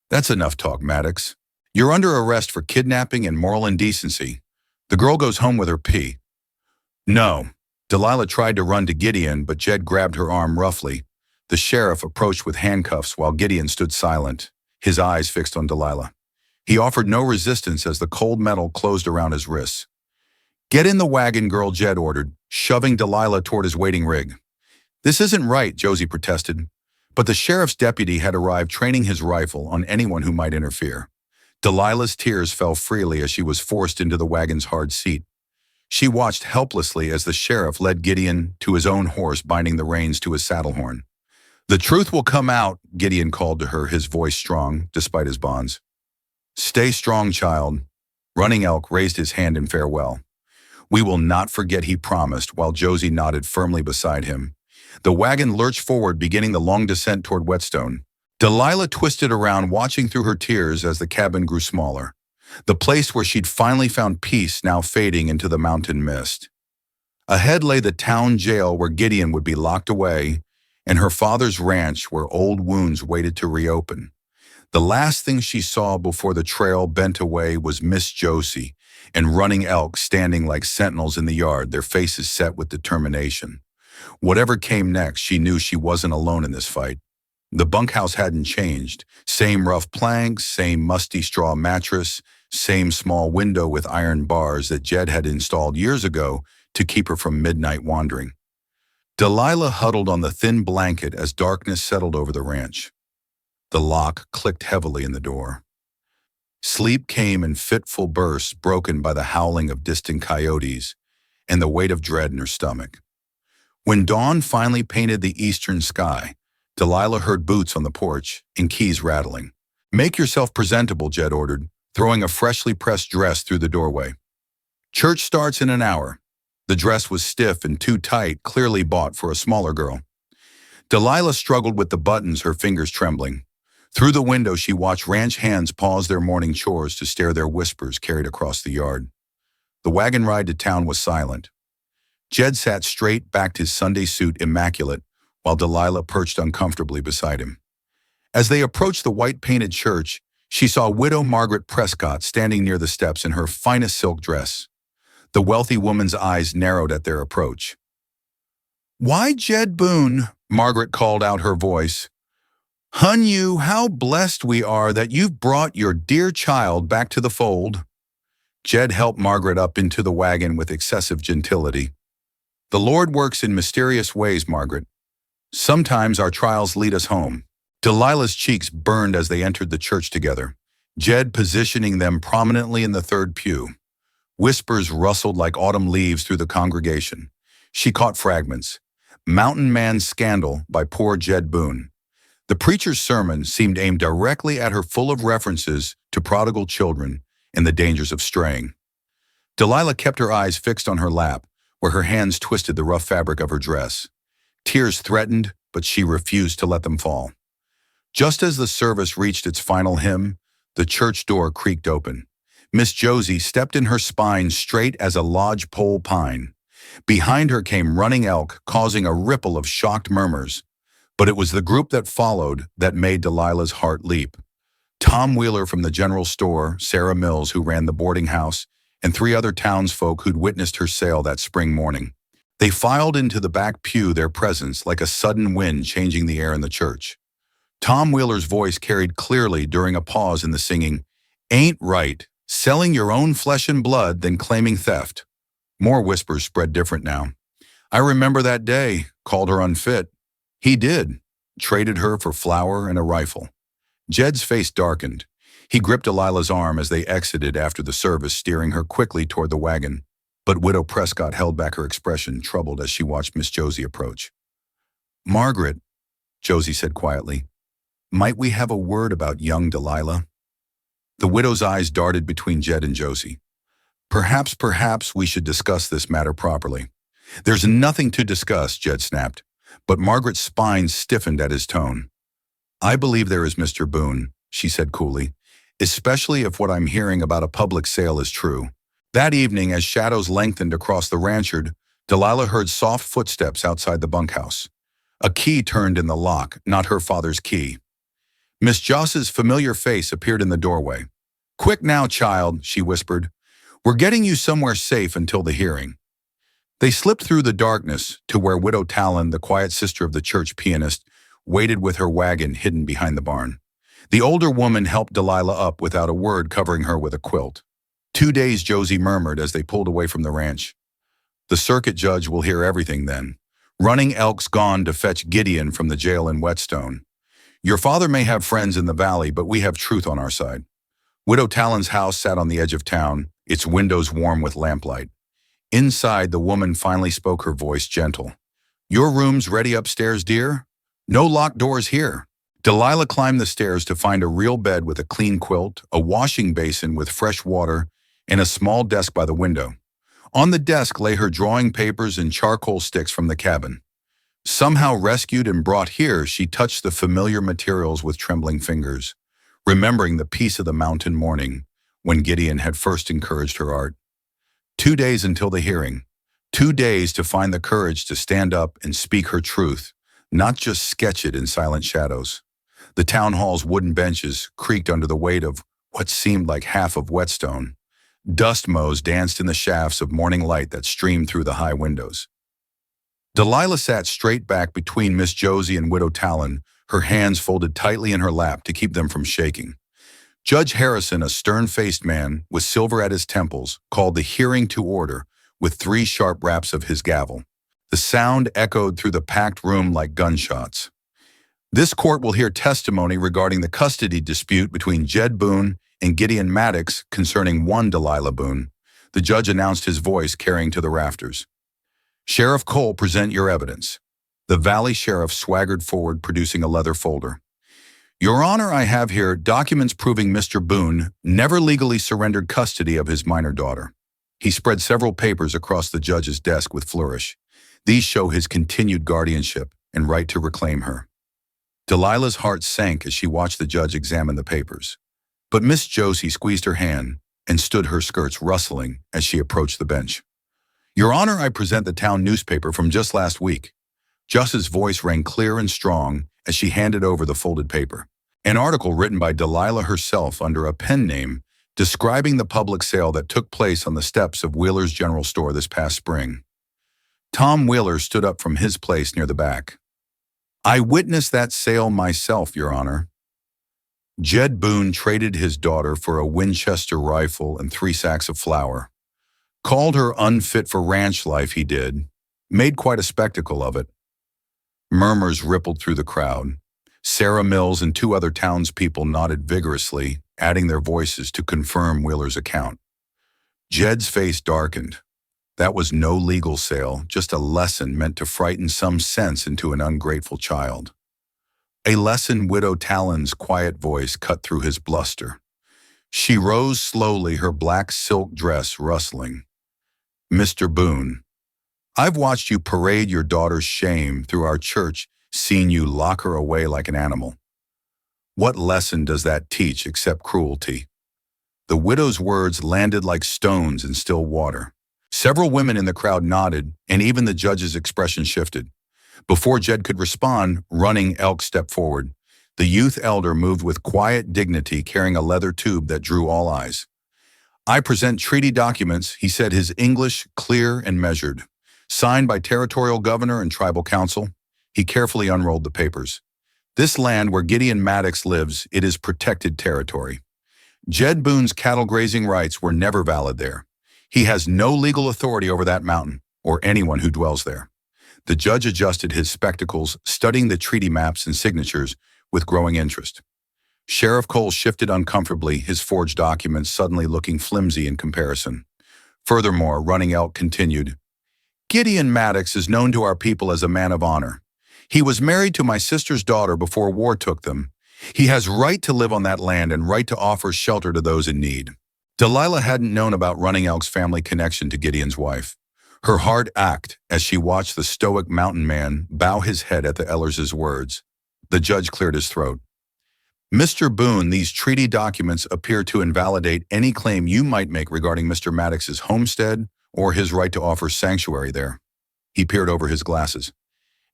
"That's enough talk, Maddox. You're under arrest for kidnapping and moral indecency. The girl goes home with her P." "No." Delilah tried to run to Gideon, but Jed grabbed her arm roughly. The sheriff approached with handcuffs while Gideon stood silent, his eyes fixed on Delilah. He offered no resistance as the cold metal closed around his wrists. "Get in the wagon, girl," Jed ordered, shoving Delilah toward his waiting rig. "This isn't right," Josie protested. But the sheriff's deputy had arrived, training his rifle on anyone who might interfere. Delilah's tears fell freely as she was forced into the wagon's hard seat. She watched helplessly as the sheriff led Gideon to his own horse, binding the reins to his saddle horn. "The truth will come out," Gideon called to her, his voice strong despite his bonds. "Stay strong, child." Running Elk raised his hand in farewell. "We will not forget," he promised, while Josie nodded firmly beside him. The wagon lurched forward, beginning the long descent toward Whetstone. Delilah twisted around, watching through her tears as the cabin grew smaller. The place where she'd finally found peace now fading into the mountain mist. Ahead lay the town jail where Gideon would be locked away, and her father's ranch where old wounds waited to reopen. The last thing she saw before the trail bent away was Miss Josie and Running Elk standing like sentinels in the yard, their faces set with determination. Whatever came next, she knew she wasn't alone in this fight. The bunkhouse hadn't changed. Same rough planks, same musty straw mattress, same small window with iron bars that Jed had installed years ago to keep her from midnight wandering. Delilah huddled on the thin blanket as darkness settled over the ranch. The lock clicked heavily in the door. Sleep came in fitful bursts broken by the howling of distant coyotes and the weight of dread in her stomach. When dawn finally painted the eastern sky, Delilah heard boots on the porch and keys rattling. "Make yourself presentable," Jed ordered, throwing a freshly pressed dress through the doorway. "Church starts in an hour." The dress was stiff and too tight, clearly bought for a smaller girl. Delilah struggled with the buttons, her fingers trembling. Through the window, she watched ranch hands pause their morning chores to stare their whispers carried across the yard. The wagon ride to town was silent. Jed sat straight, backed, his Sunday suit immaculate, while Delilah perched uncomfortably beside him. As they approached the white-painted church, she saw widow Margaret Prescott standing near the steps in her finest silk dress. The wealthy woman's eyes narrowed at their approach. "Why, Jed Boone," Margaret called out, her voice. "Hun, you, how blessed we are that you've brought your dear child back to the fold." Jed helped Margaret up into the wagon with excessive gentility. "The Lord works in mysterious ways, Margaret. Sometimes our trials lead us home." Delilah's cheeks burned as they entered the church together, Jed positioning them prominently in the third pew. Whispers rustled like autumn leaves through the congregation. She caught fragments. "Mountain Man's Scandal" by poor Jed Boone. The preacher's sermon seemed aimed directly at her, full of references to prodigal children and the dangers of straying. Delilah kept her eyes fixed on her lap, where her hands twisted the rough fabric of her dress. Tears threatened, but she refused to let them fall. Just as the service reached its final hymn, the church door creaked open. Miss Josie stepped in, her spine straight as a lodgepole pine. Behind her came running Elk, causing a ripple of shocked murmurs. But it was the group that followed that made Delilah's heart leap. Tom Wheeler from the general store, Sarah Mills, who ran the boarding house, and 3 other townsfolk who'd witnessed her sale that spring morning. They filed into the back pew, their presence like a sudden wind changing the air in the church. Tom Wheeler's voice carried clearly during a pause in the singing, "Ain't right, selling your own flesh and blood than claiming theft." More whispers spread different now. "I remember that day, called her unfit." He did, traded her for flour and a rifle. Jed's face darkened. He gripped Delilah's arm as they exited after the service, steering her quickly toward the wagon. But Widow Prescott held back her expression, troubled as she watched Miss Josie approach. "Margaret," Josie said quietly, "might we have a word about young Delilah?" The widow's eyes darted between Jed and Josie. Perhaps we should discuss this matter properly." "There's nothing to discuss," Jed snapped, but Margaret's spine stiffened at his tone. "I believe there is, Mr. Boone," she said coolly, "especially if what I'm hearing about a public sale is true." That evening, as shadows lengthened across the ranchard, Delilah heard soft footsteps outside the bunkhouse. A key turned in the lock, not her father's key. Miss Joss's familiar face appeared in the doorway. "Quick now, child," she whispered. "We're getting you somewhere safe until the hearing." They slipped through the darkness to where Widow Talon, the quiet sister of the church pianist, waited with her wagon hidden behind the barn. The older woman helped Delilah up without a word, covering her with a quilt. 2 days, Josie murmured as they pulled away from the ranch. "The circuit judge will hear everything then. Running Elk's gone to fetch Gideon from the jail in Whetstone. Your father may have friends in the valley, but we have truth on our side." Widow Talon's house sat on the edge of town, its windows warm with lamplight. Inside, the woman finally spoke, her voice gentle. "Your room's ready upstairs, dear? No locked doors here." Delilah climbed the stairs to find a real bed with a clean quilt, a washing basin with fresh water, and a small desk by the window. On the desk lay her drawing papers and charcoal sticks from the cabin. Somehow rescued and brought here, she touched the familiar materials with trembling fingers, remembering the peace of the mountain morning when Gideon had first encouraged her art. 2 days until the hearing. 2 days to find the courage to stand up and speak her truth, not just sketch it in silent shadows. The town hall's wooden benches creaked under the weight of what seemed like half of Whetstone. Dust motes danced in the shafts of morning light that streamed through the high windows. Delilah sat straight back between Miss Josie and Widow Talon, her hands folded tightly in her lap to keep them from shaking. Judge Harrison, a stern-faced man with silver at his temples, called the hearing to order with 3 sharp raps of his gavel. The sound echoed through the packed room like gunshots. This court will hear testimony regarding the custody dispute between Jed Boone and Gideon Maddox concerning one Delilah Boone. The judge announced, his voice carrying to the rafters. Sheriff Cole, present your evidence. The Valley Sheriff swaggered forward, producing a leather folder. Your Honor, I have here documents proving Mr. Boone never legally surrendered custody of his minor daughter. He spread several papers across the judge's desk with flourish. These show his continued guardianship and right to reclaim her. Delilah's heart sank as she watched the judge examine the papers. But Miss Josie squeezed her hand and stood, her skirts rustling as she approached the bench. Your Honor, I present the town newspaper from just last week. Just's voice rang clear and strong as she handed over the folded paper. An article written by Delilah herself under a pen name describing the public sale that took place on the steps of Wheeler's General Store this past spring. Tom Wheeler stood up from his place near the back. I witnessed that sale myself, Your Honor. Jed Boone traded his daughter for a Winchester rifle and 3 sacks of flour. Called her unfit for ranch life, he did. Made quite a spectacle of it. Murmurs rippled through the crowd. Sarah Mills and 2 other townspeople nodded vigorously, adding their voices to confirm Wheeler's account. Jed's face darkened. That was no legal sale, just a lesson meant to frighten some sense into an ungrateful child. A lesson. Widow Talon's quiet voice cut through his bluster. She rose slowly, her black silk dress rustling. Mr. Boone, I've watched you parade your daughter's shame through our church, seen you lock her away like an animal. What lesson does that teach except cruelty? The widow's words landed like stones in still water. Several women in the crowd nodded, and even the judge's expression shifted. Before Jed could respond, Running Elk stepped forward. The youth elder moved with quiet dignity, carrying a leather tube that drew all eyes. I present treaty documents, he said, his English clear and measured. Signed by territorial governor and tribal council. He carefully unrolled the papers. This land where Gideon Maddox lives, it is protected territory. Jed Boone's cattle grazing rights were never valid there. He has no legal authority over that mountain or anyone who dwells there. The judge adjusted his spectacles, studying the treaty maps and signatures with growing interest. Sheriff Cole shifted uncomfortably, his forged documents suddenly looking flimsy in comparison. Furthermore, Running Elk continued, Gideon Maddox is known to our people as a man of honor. He was married to my sister's daughter before war took them. He has right to live on that land and right to offer shelter to those in need. Delilah hadn't known about Running Elk's family connection to Gideon's wife. Her heart ached as she watched the stoic mountain man bow his head at the Ellers's words. The judge cleared his throat. Mr. Boone, these treaty documents appear to invalidate any claim you might make regarding Mr. Maddox's homestead or his right to offer sanctuary there. He peered over his glasses.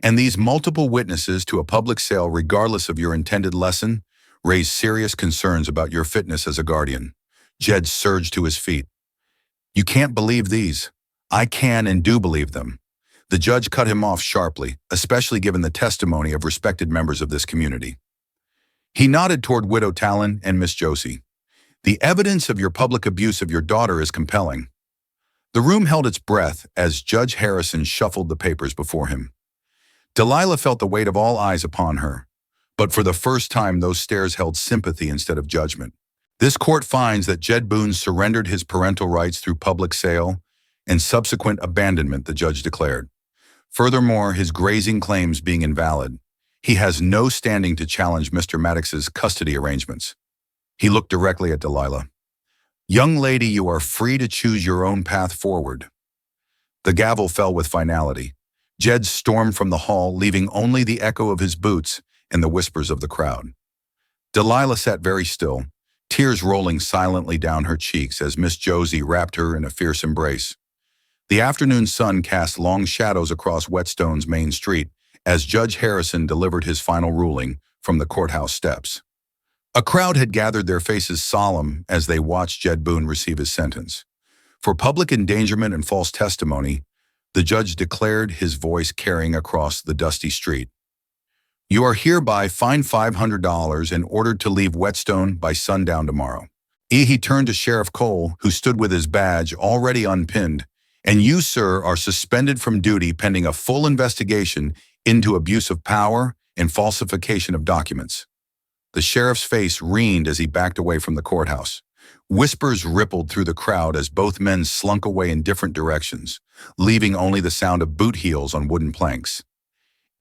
And these multiple witnesses to a public sale, regardless of your intended lesson, raise serious concerns about your fitness as a guardian. Jed surged to his feet. You can't believe these. I can and do believe them. The judge cut him off sharply, especially given the testimony of respected members of this community. He nodded toward Widow Talon and Miss Josie. The evidence of your public abuse of your daughter is compelling. The room held its breath as Judge Harrison shuffled the papers before him. Delilah felt the weight of all eyes upon her, but for the first time those stares held sympathy instead of judgment. This court finds that Jed Boone surrendered his parental rights through public sale and subsequent abandonment, the judge declared. Furthermore, his grazing claims being invalid, he has no standing to challenge Mr. Maddox's custody arrangements. He looked directly at Delilah. Young lady, you are free to choose your own path forward. The gavel fell with finality. Jed stormed from the hall, leaving only the echo of his boots and the whispers of the crowd. Delilah sat very still, tears rolling silently down her cheeks as Miss Josie wrapped her in a fierce embrace. The afternoon sun cast long shadows across Whetstone's main street as Judge Harrison delivered his final ruling from the courthouse steps. A crowd had gathered, their faces solemn as they watched Jed Boone receive his sentence. For public endangerment and false testimony, The judge declared, his voice carrying across the dusty street. You are hereby fined $500 and ordered to leave Whetstone by sundown tomorrow. He turned to Sheriff Cole, who stood with his badge already unpinned. And you, sir, are suspended from duty pending a full investigation into abuse of power and falsification of documents. The sheriff's face wrined as he backed away from the courthouse. Whispers rippled through the crowd as both men slunk away in different directions, leaving only the sound of boot heels on wooden planks.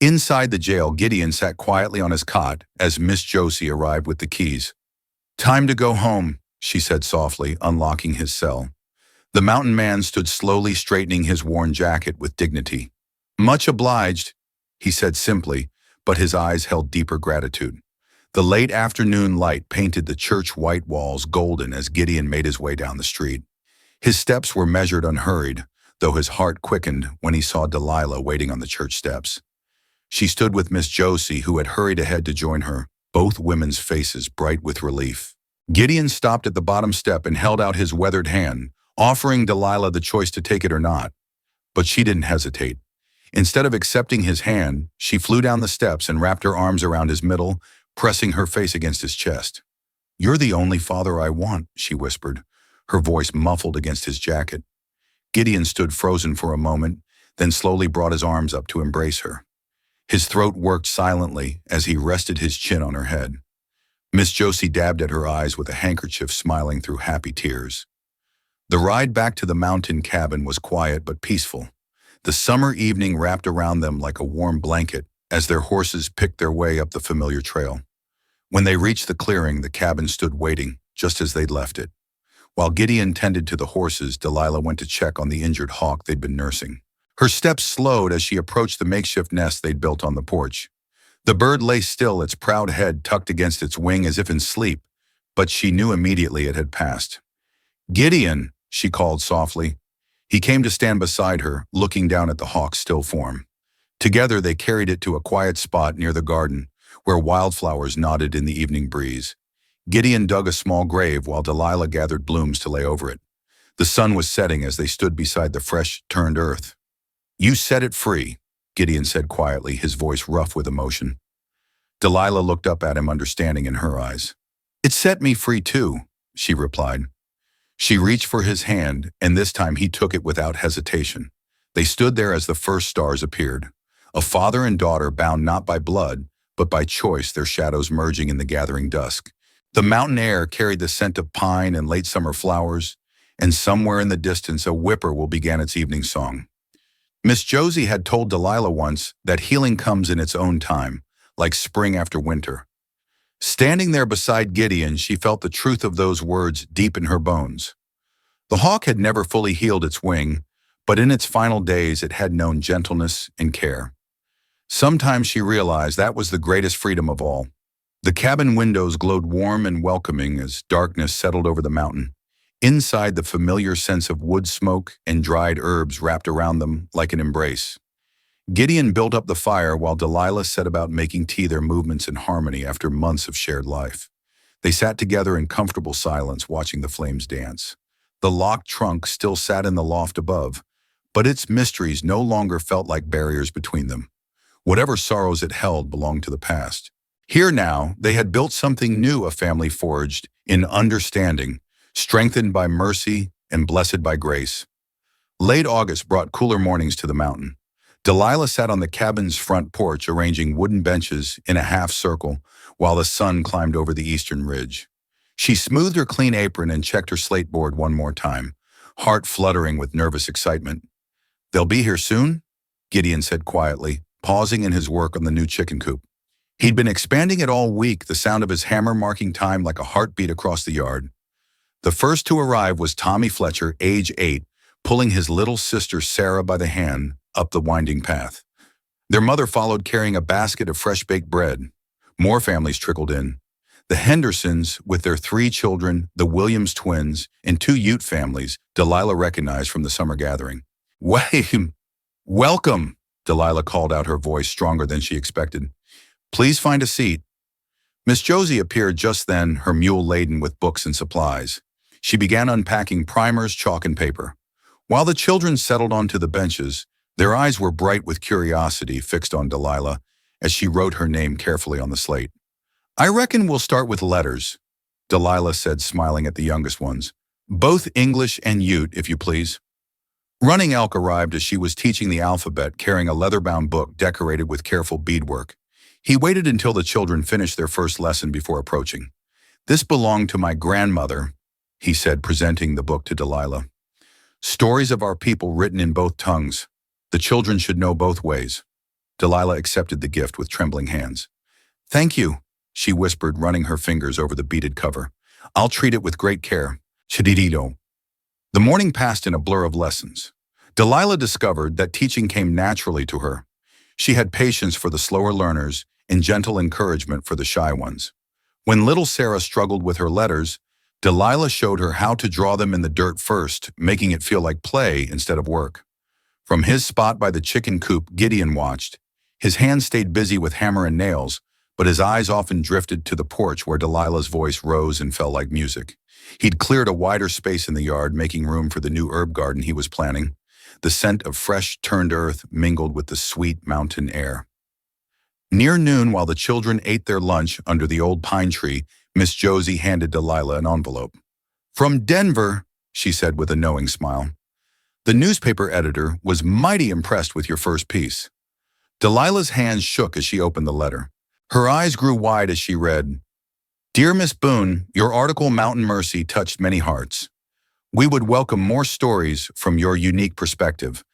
Inside the jail, Gideon sat quietly on his cot as Miss Josie arrived with the keys. Time to go home, she said softly, unlocking his cell. The mountain man stood slowly, straightening his worn jacket with dignity. Much obliged, he said simply, but his eyes held deeper gratitude. The late afternoon light painted the church white walls golden as Gideon made his way down the street. His steps were measured, unhurried, though his heart quickened when he saw Delilah waiting on the church steps. She stood with Miss Josie, who had hurried ahead to join her, both women's faces bright with relief. Gideon stopped at the bottom step and held out his weathered hand, offering Delilah the choice to take it or not. But she didn't hesitate. Instead of accepting his hand, she flew down the steps and wrapped her arms around his middle, pressing her face against his chest. You're the only father I want, she whispered, her voice muffled against his jacket. Gideon stood frozen for a moment, then slowly brought his arms up to embrace her. His throat worked silently as he rested his chin on her head. Miss Josie dabbed at her eyes with a handkerchief, smiling through happy tears. The ride back to the mountain cabin was quiet but peaceful. The summer evening wrapped around them like a warm blanket as their horses picked their way up the familiar trail. When they reached the clearing, the cabin stood waiting, just as they'd left it. While Gideon tended to the horses, Delilah went to check on the injured hawk they'd been nursing. Her steps slowed as she approached the makeshift nest they'd built on the porch. The bird lay still, its proud head tucked against its wing as if in sleep, but she knew immediately it had passed. Gideon, she called softly. He came to stand beside her, looking down at the hawk's still form. Together they carried it to a quiet spot near the garden, where wildflowers nodded in the evening breeze. Gideon dug a small grave while Delilah gathered blooms to lay over it. The sun was setting as they stood beside the fresh, turned earth. You set it free, Gideon said quietly, his voice rough with emotion. Delilah looked up at him, understanding in her eyes. It set me free too, she replied. She reached for his hand, and this time he took it without hesitation. They stood there as the first stars appeared. A father and daughter bound not by blood, but by choice, their shadows merging in the gathering dusk. The mountain air carried the scent of pine and late summer flowers, and somewhere in the distance a whippoorwill began its evening song. Miss Josie had told Delilah once that healing comes in its own time, like spring after winter. Standing there beside Gideon, she felt the truth of those words deep in her bones. The hawk had never fully healed its wing, but in its final days it had known gentleness and care. Sometimes she realized that was the greatest freedom of all. The cabin windows glowed warm and welcoming as darkness settled over the mountain. Inside, the familiar sense of wood smoke and dried herbs wrapped around them like an embrace. Gideon built up the fire while Delilah set about making tea, their movements in harmony after months of shared life. They sat together in comfortable silence, watching the flames dance. The locked trunk still sat in the loft above, but its mysteries no longer felt like barriers between them. Whatever sorrows it held belonged to the past. Here now, they had built something new, a family forged in understanding, strengthened by mercy and blessed by grace. Late August brought cooler mornings to the mountain. Delilah sat on the cabin's front porch, arranging wooden benches in a half circle while the sun climbed over the eastern ridge. She smoothed her clean apron and checked her slate board one more time, heart fluttering with nervous excitement. They'll be here soon? Gideon said quietly, pausing in his work on the new chicken coop. He'd been expanding it all week, the sound of his hammer marking time like a heartbeat across the yard. The first to arrive was Tommy Fletcher, age 8, pulling his little sister Sarah by the hand up the winding path. Their mother followed, carrying a basket of fresh-baked bread. More families trickled in. The Hendersons, with their 3 children, the Williams twins, and 2 Ute families, Delilah recognized from the summer gathering. Welcome, Delilah called out, her voice stronger than she expected. Please find a seat. Miss Josie appeared just then, her mule laden with books and supplies. She began unpacking primers, chalk, and paper. While the children settled onto the benches, Their eyes were bright with curiosity fixed on Delilah as she wrote her name carefully on the slate. "I reckon we'll start with letters," Delilah said, smiling at the youngest ones. "Both English and Ute, if you please." Running Elk arrived as she was teaching the alphabet, carrying a leather-bound book decorated with careful beadwork. He waited until the children finished their first lesson before approaching. "This belonged to my grandmother," he said, presenting the book to Delilah. "Stories of our people written in both tongues. The children should know both ways." Delilah accepted the gift with trembling hands. "Thank you," she whispered, running her fingers over the beaded cover. "I'll treat it with great care." Chididito. The morning passed in a blur of lessons. Delilah discovered that teaching came naturally to her. She had patience for the slower learners and gentle encouragement for the shy ones. When little Sarah struggled with her letters, Delilah showed her how to draw them in the dirt first, making it feel like play instead of work. From his spot by the chicken coop, Gideon watched. His hands stayed busy with hammer and nails, but his eyes often drifted to the porch where Delilah's voice rose and fell like music. He'd cleared a wider space in the yard, making room for the new herb garden he was planning. The scent of fresh, turned earth mingled with the sweet mountain air. Near noon, while the children ate their lunch under the old pine tree, Miss Josie handed Delilah an envelope. "From Denver," she said with a knowing smile. "The newspaper editor was mighty impressed with your first piece." Delilah's hands shook as she opened the letter. Her eyes grew wide as she read, "Dear Miss Boone, your article Mountain Mercy touched many hearts. We would welcome more stories from your unique perspective.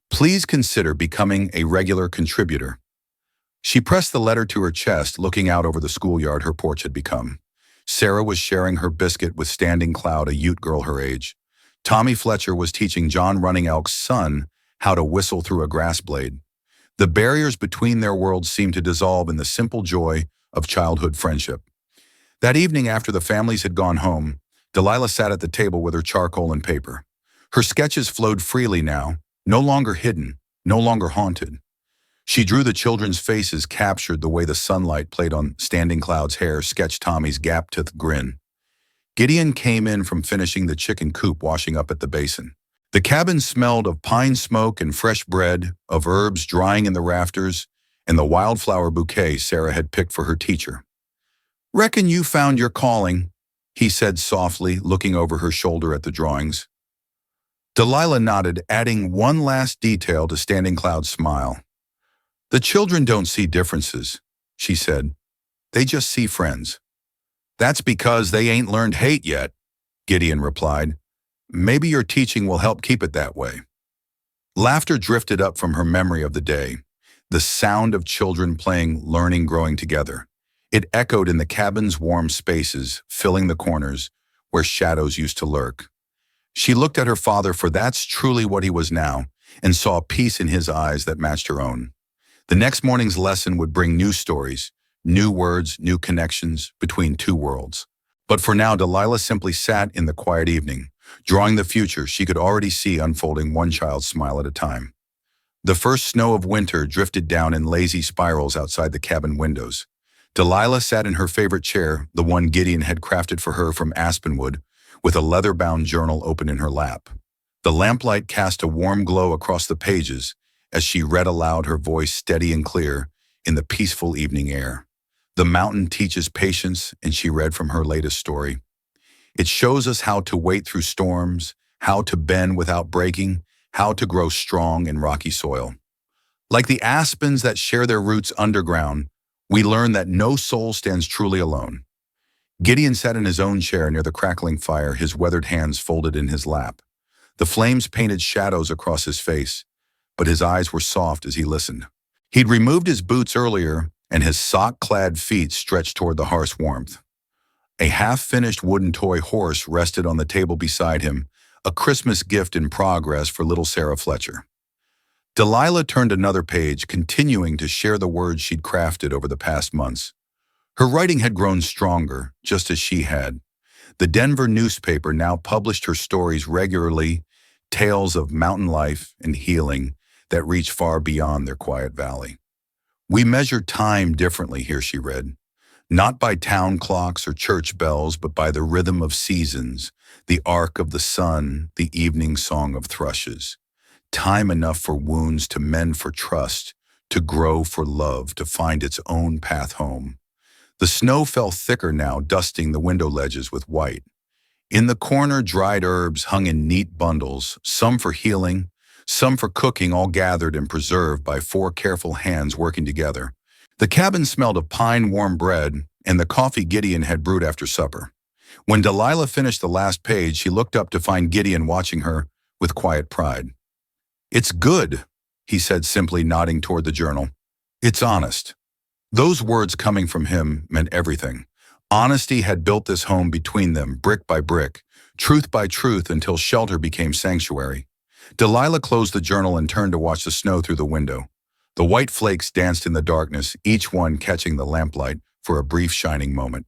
Please consider becoming a regular contributor." She pressed the letter to her chest, looking out over the schoolyard her porch had become. Sarah was sharing her biscuit with Standing Cloud, a Ute girl her age. Tommy Fletcher was teaching John Running Elk's son how to whistle through a grass blade. The barriers between their worlds seemed to dissolve in the simple joy of childhood friendship. That evening, after the families had gone home, Delilah sat at the table with her charcoal and paper. Her sketches flowed freely now, no longer hidden, no longer haunted. She drew the children's faces, captured the way the sunlight played on Standing Cloud's hair, sketched Tommy's gap-toothed grin. Gideon came in from finishing the chicken coop, washing up at the basin. The cabin smelled of pine smoke and fresh bread, of herbs drying in the rafters, and the wildflower bouquet Sarah had picked for her teacher. "Reckon you found your calling," he said softly, looking over her shoulder at the drawings. Delilah nodded, adding one last detail to Standing Cloud's smile. "The children don't see differences," she said. "They just see friends." "That's because they ain't learned hate yet," Gideon replied. "Maybe your teaching will help keep it that way." Laughter drifted up from her memory of the day, the sound of children playing, learning, growing together. It echoed in the cabin's warm spaces, filling the corners where shadows used to lurk. She looked at her father, for that's truly what he was now, and saw peace in his eyes that matched her own. The next morning's lesson would bring new stories, new words, new connections between two worlds. But for now, Delilah simply sat in the quiet evening, drawing the future she could already see unfolding, one child's smile at a time. The first snow of winter drifted down in lazy spirals outside the cabin windows. Delilah sat in her favorite chair, the one Gideon had crafted for her from aspenwood, with a leather-bound journal open in her lap. The lamplight cast a warm glow across the pages as she read aloud, her voice steady and clear in the peaceful evening air. "The mountain teaches patience," and she read from her latest story. "It shows us how to wait through storms, how to bend without breaking, how to grow strong in rocky soil. Like the aspens that share their roots underground, we learn that no soul stands truly alone." Gideon sat in his own chair near the crackling fire, his weathered hands folded in his lap. The flames painted shadows across his face, but his eyes were soft as he listened. He'd removed his boots earlier, and his sock-clad feet stretched toward the hearth's warmth. A half-finished wooden toy horse rested on the table beside him, a Christmas gift in progress for little Sarah Fletcher. Delilah turned another page, continuing to share the words she'd crafted over the past months. Her writing had grown stronger, just as she had. The Denver newspaper now published her stories regularly, tales of mountain life and healing that reach far beyond their quiet valley. "We measure time differently here," she read. "Not by town clocks or church bells, but by the rhythm of seasons, the arc of the sun, the evening song of thrushes. Time enough for wounds to mend, for trust, to grow, for love to find its own path home. The snow fell thicker now, dusting the window ledges with white. In the corner, dried herbs hung in neat bundles, some for healing, some for cooking, all gathered and preserved by 4 careful hands working together. The cabin smelled of pine warm bread and the coffee Gideon had brewed after supper. When Delilah finished the last page, she looked up to find Gideon watching her with quiet pride. "It's good," he said simply, nodding toward the journal. "It's honest." Those words coming from him meant everything. Honesty had built this home between them, brick by brick, truth by truth, until shelter became sanctuary. Delilah closed the journal and turned to watch the snow through the window. The white flakes danced in the darkness, each one catching the lamplight for a brief shining moment.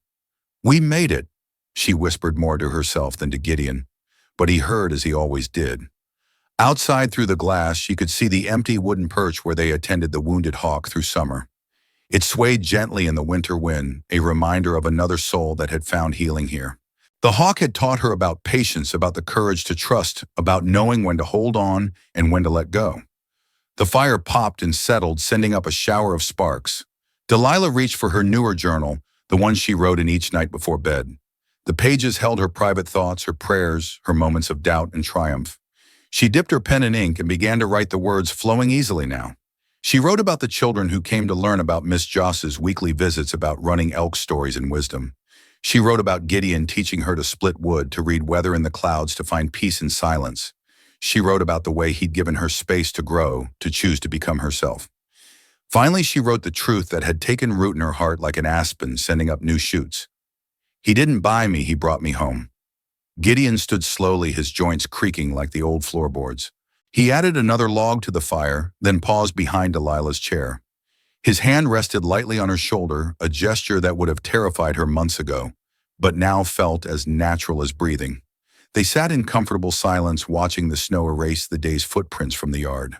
"We made it," she whispered, more to herself than to Gideon, but he heard as he always did. Outside through the glass, she could see the empty wooden perch where they attended the wounded hawk through summer. It swayed gently in the winter wind, a reminder of another soul that had found healing here. The hawk had taught her about patience, about the courage to trust, about knowing when to hold on and when to let go. The fire popped and settled, sending up a shower of sparks. Delilah reached for her newer journal, the one she wrote in each night before bed. The pages held her private thoughts, her prayers, her moments of doubt and triumph. She dipped her pen in ink and began to write, the words flowing easily now. She wrote about the children who came to learn about Miss Joss's weekly visits, about running elk stories and wisdom. She wrote about Gideon teaching her to split wood, to read weather in the clouds, to find peace in silence. She wrote about the way he'd given her space to grow, to choose to become herself. Finally, she wrote the truth that had taken root in her heart like an aspen sending up new shoots. "He didn't buy me, he brought me home." Gideon stood slowly, his joints creaking like the old floorboards. He added another log to the fire, then paused behind Delilah's chair. His hand rested lightly on her shoulder, a gesture that would have terrified her months ago, but now felt as natural as breathing. They sat in comfortable silence, watching the snow erase the day's footprints from the yard.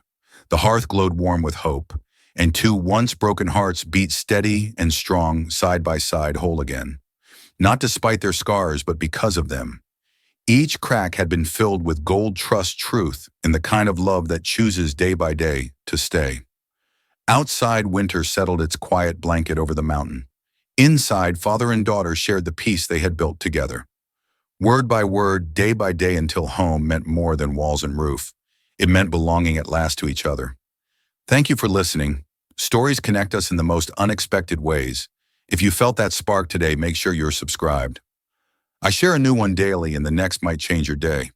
The hearth glowed warm with hope, and 2 once broken hearts beat steady and strong, side by side, whole again. Not despite their scars, but because of them. Each crack had been filled with gold, trust, truth, and the kind of love that chooses day by day to stay. Outside, winter settled its quiet blanket over the mountain. Inside, father and daughter shared the peace they had built together. Word by word, day by day, until home meant more than walls and roof. It meant belonging at last to each other. Thank you for listening. Stories connect us in the most unexpected ways. If you felt that spark today, make sure you're subscribed. I share a new one daily, and the next might change your day.